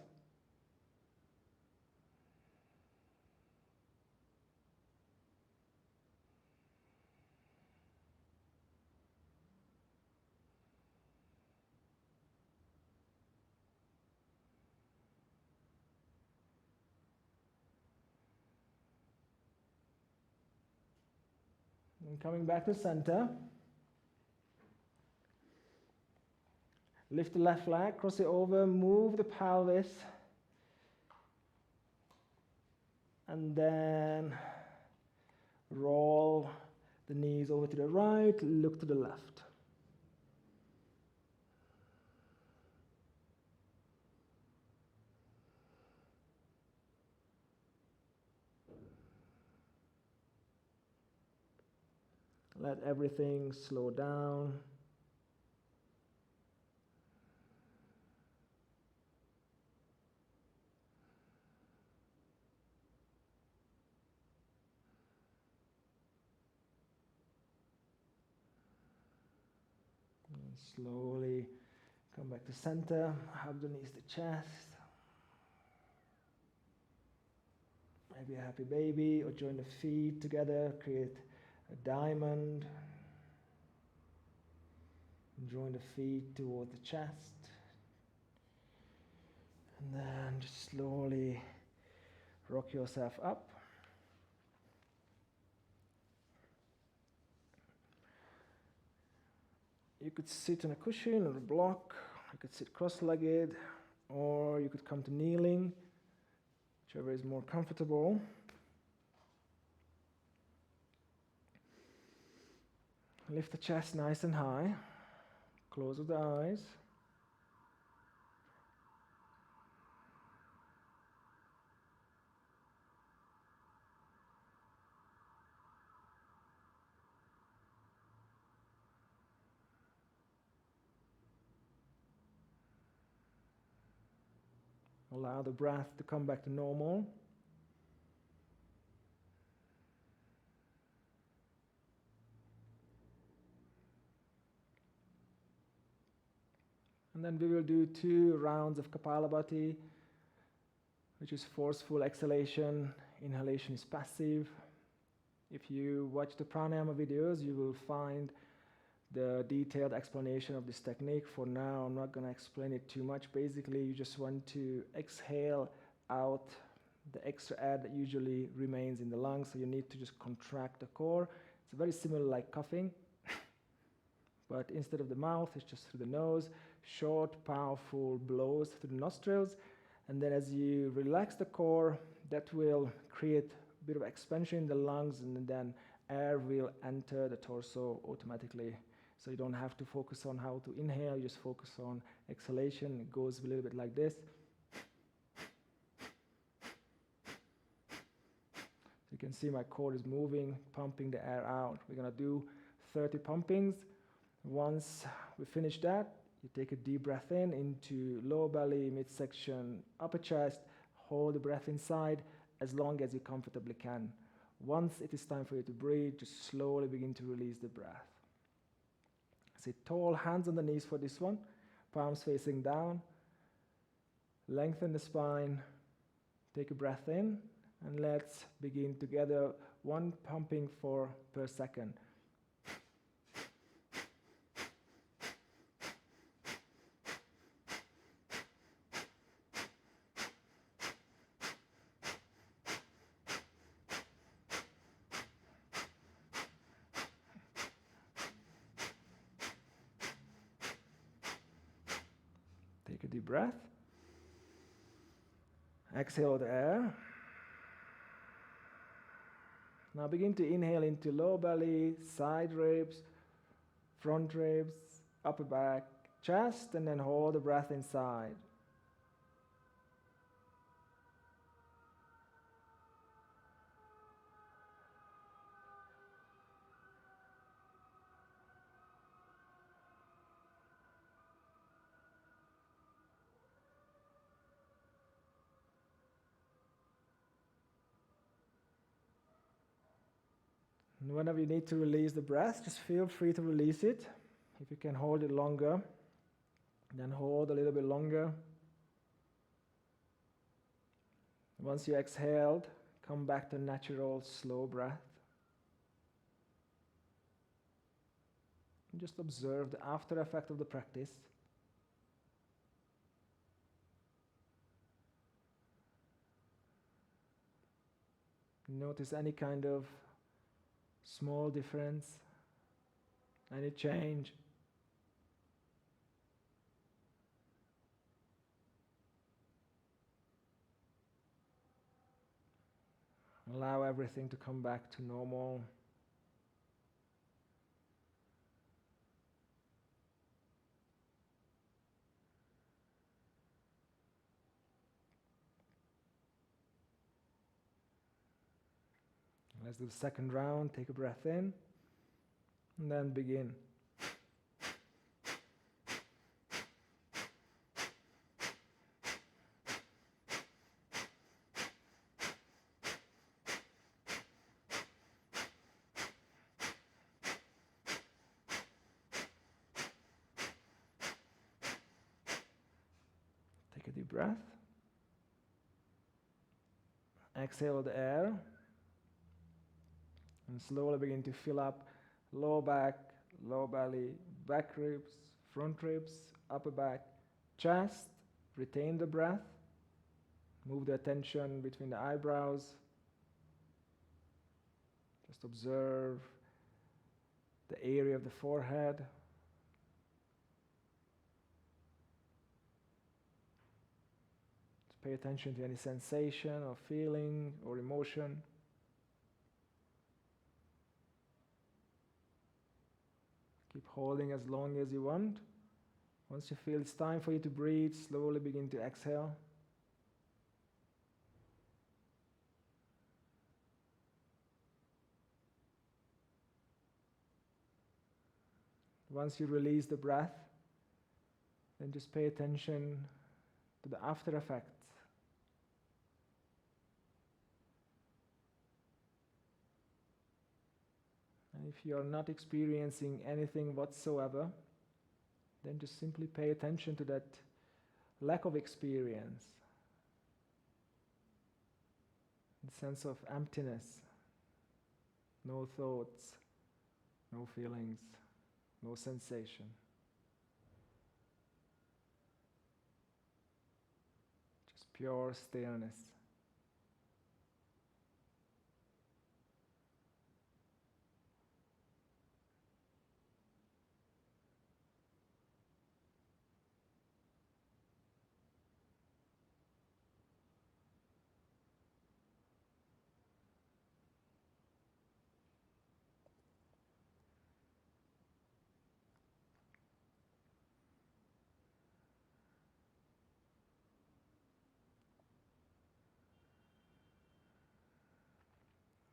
And coming back to center. Lift the left leg, cross it over, move the pelvis. And then roll the knees over to the right, look to the left. Let everything slow down. And slowly come back to center, hug the knees to chest. Maybe a happy baby, or join the feet together, create a diamond. Drawing the feet towards the chest. And then just slowly rock yourself up. You could sit on a cushion or a block, you could sit cross-legged, or you could come to kneeling, whichever is more comfortable. Lift the chest nice and high, close the eyes. Allow the breath to come back to normal. And then we will do 2 rounds of Kapalabhati, which is forceful exhalation. Inhalation is passive. If you watch the pranayama videos, you will find the detailed explanation of this technique. For now, I'm not going to explain it too much. Basically, you just want to exhale out the extra air that usually remains in the lungs, so you need to just contract the core. It's very similar like coughing, but instead of the mouth, it's just through the nose. Short, powerful blows through the nostrils, and then as you relax the core, that will create a bit of expansion in the lungs, and then air will enter the torso automatically. So you don't have to focus on how to inhale, you just focus on exhalation. It goes a little bit like this. So you can see my core is moving, pumping the air out. We're going to do 30 pumpings. Once we finish that, you take a deep breath in into lower belly, midsection, upper chest. Hold the breath inside as long as you comfortably can. Once it is time for you to breathe, just slowly begin to release the breath. Sit tall, hands on the knees for this one, palms facing down. Lengthen the spine. Take a breath in, and let's begin together, 1 pumping per second. Take a deep breath. Exhale the air. Now begin to inhale into lower belly, side ribs, front ribs, upper back, chest, and then hold the breath inside. And whenever you need to release the breath, just feel free to release it. If you can hold it longer, then hold a little bit longer. Once you exhaled, come back to natural, slow breath. And just observe the after effect of the practice. Notice any kind of small difference, any change. Allow everything to come back to normal. Let's do the second round. Take a breath in, and then begin. Take a deep breath. Exhale the air. And slowly begin to fill up lower back, lower belly, back ribs, front ribs, upper back, chest. Retain the breath. Move the attention between the eyebrows. Just observe the area of the forehead. Just pay attention to any sensation or feeling or emotion. Keep holding as long as you want. Once you feel it's time for you to breathe, slowly begin to exhale. Once you release the breath, then just pay attention to the after effects. And if you are not experiencing anything whatsoever, then just simply pay attention to that lack of experience, the sense of emptiness, no thoughts, no feelings, no sensation. Just pure stillness.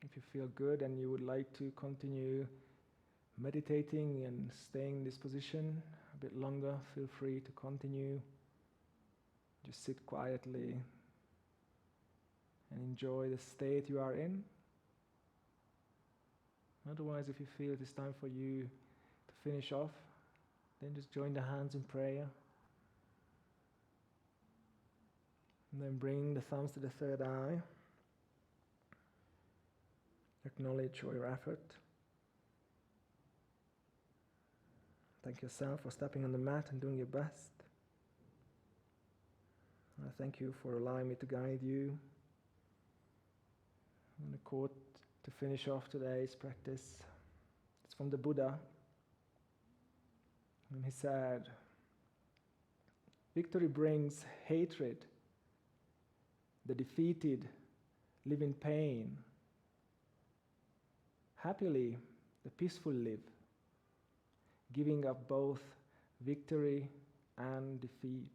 If you feel good and you would like to continue meditating and staying in this position a bit longer, feel free to continue. Just sit quietly and enjoy the state you are in. Otherwise, if you feel it is time for you to finish off, then just join the hands in prayer. And then bring the thumbs to the third eye. Acknowledge your effort. Thank yourself for stepping on the mat and doing your best. I thank you for allowing me to guide you. And the quote to finish off today's practice, it's from the Buddha. And he said, "Victory brings hatred. The defeated live in pain. Happily, the peaceful live, giving up both victory and defeat."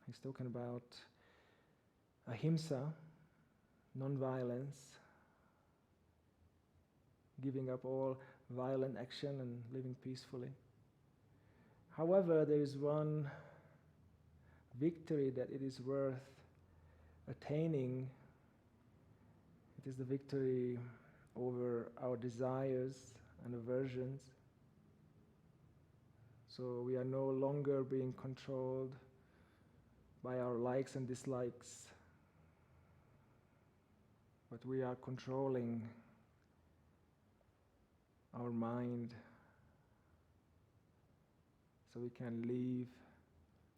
He's talking about ahimsa, non-violence, giving up all violent action and living peacefully. However, there is one victory that it is worth attaining. It is the victory over our desires and aversions. So we are no longer being controlled by our likes and dislikes, but we are controlling our mind so we can live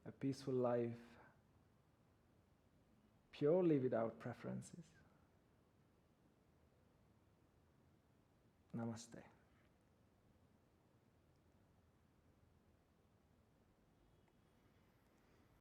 a peaceful life purely without preferences. Namaste.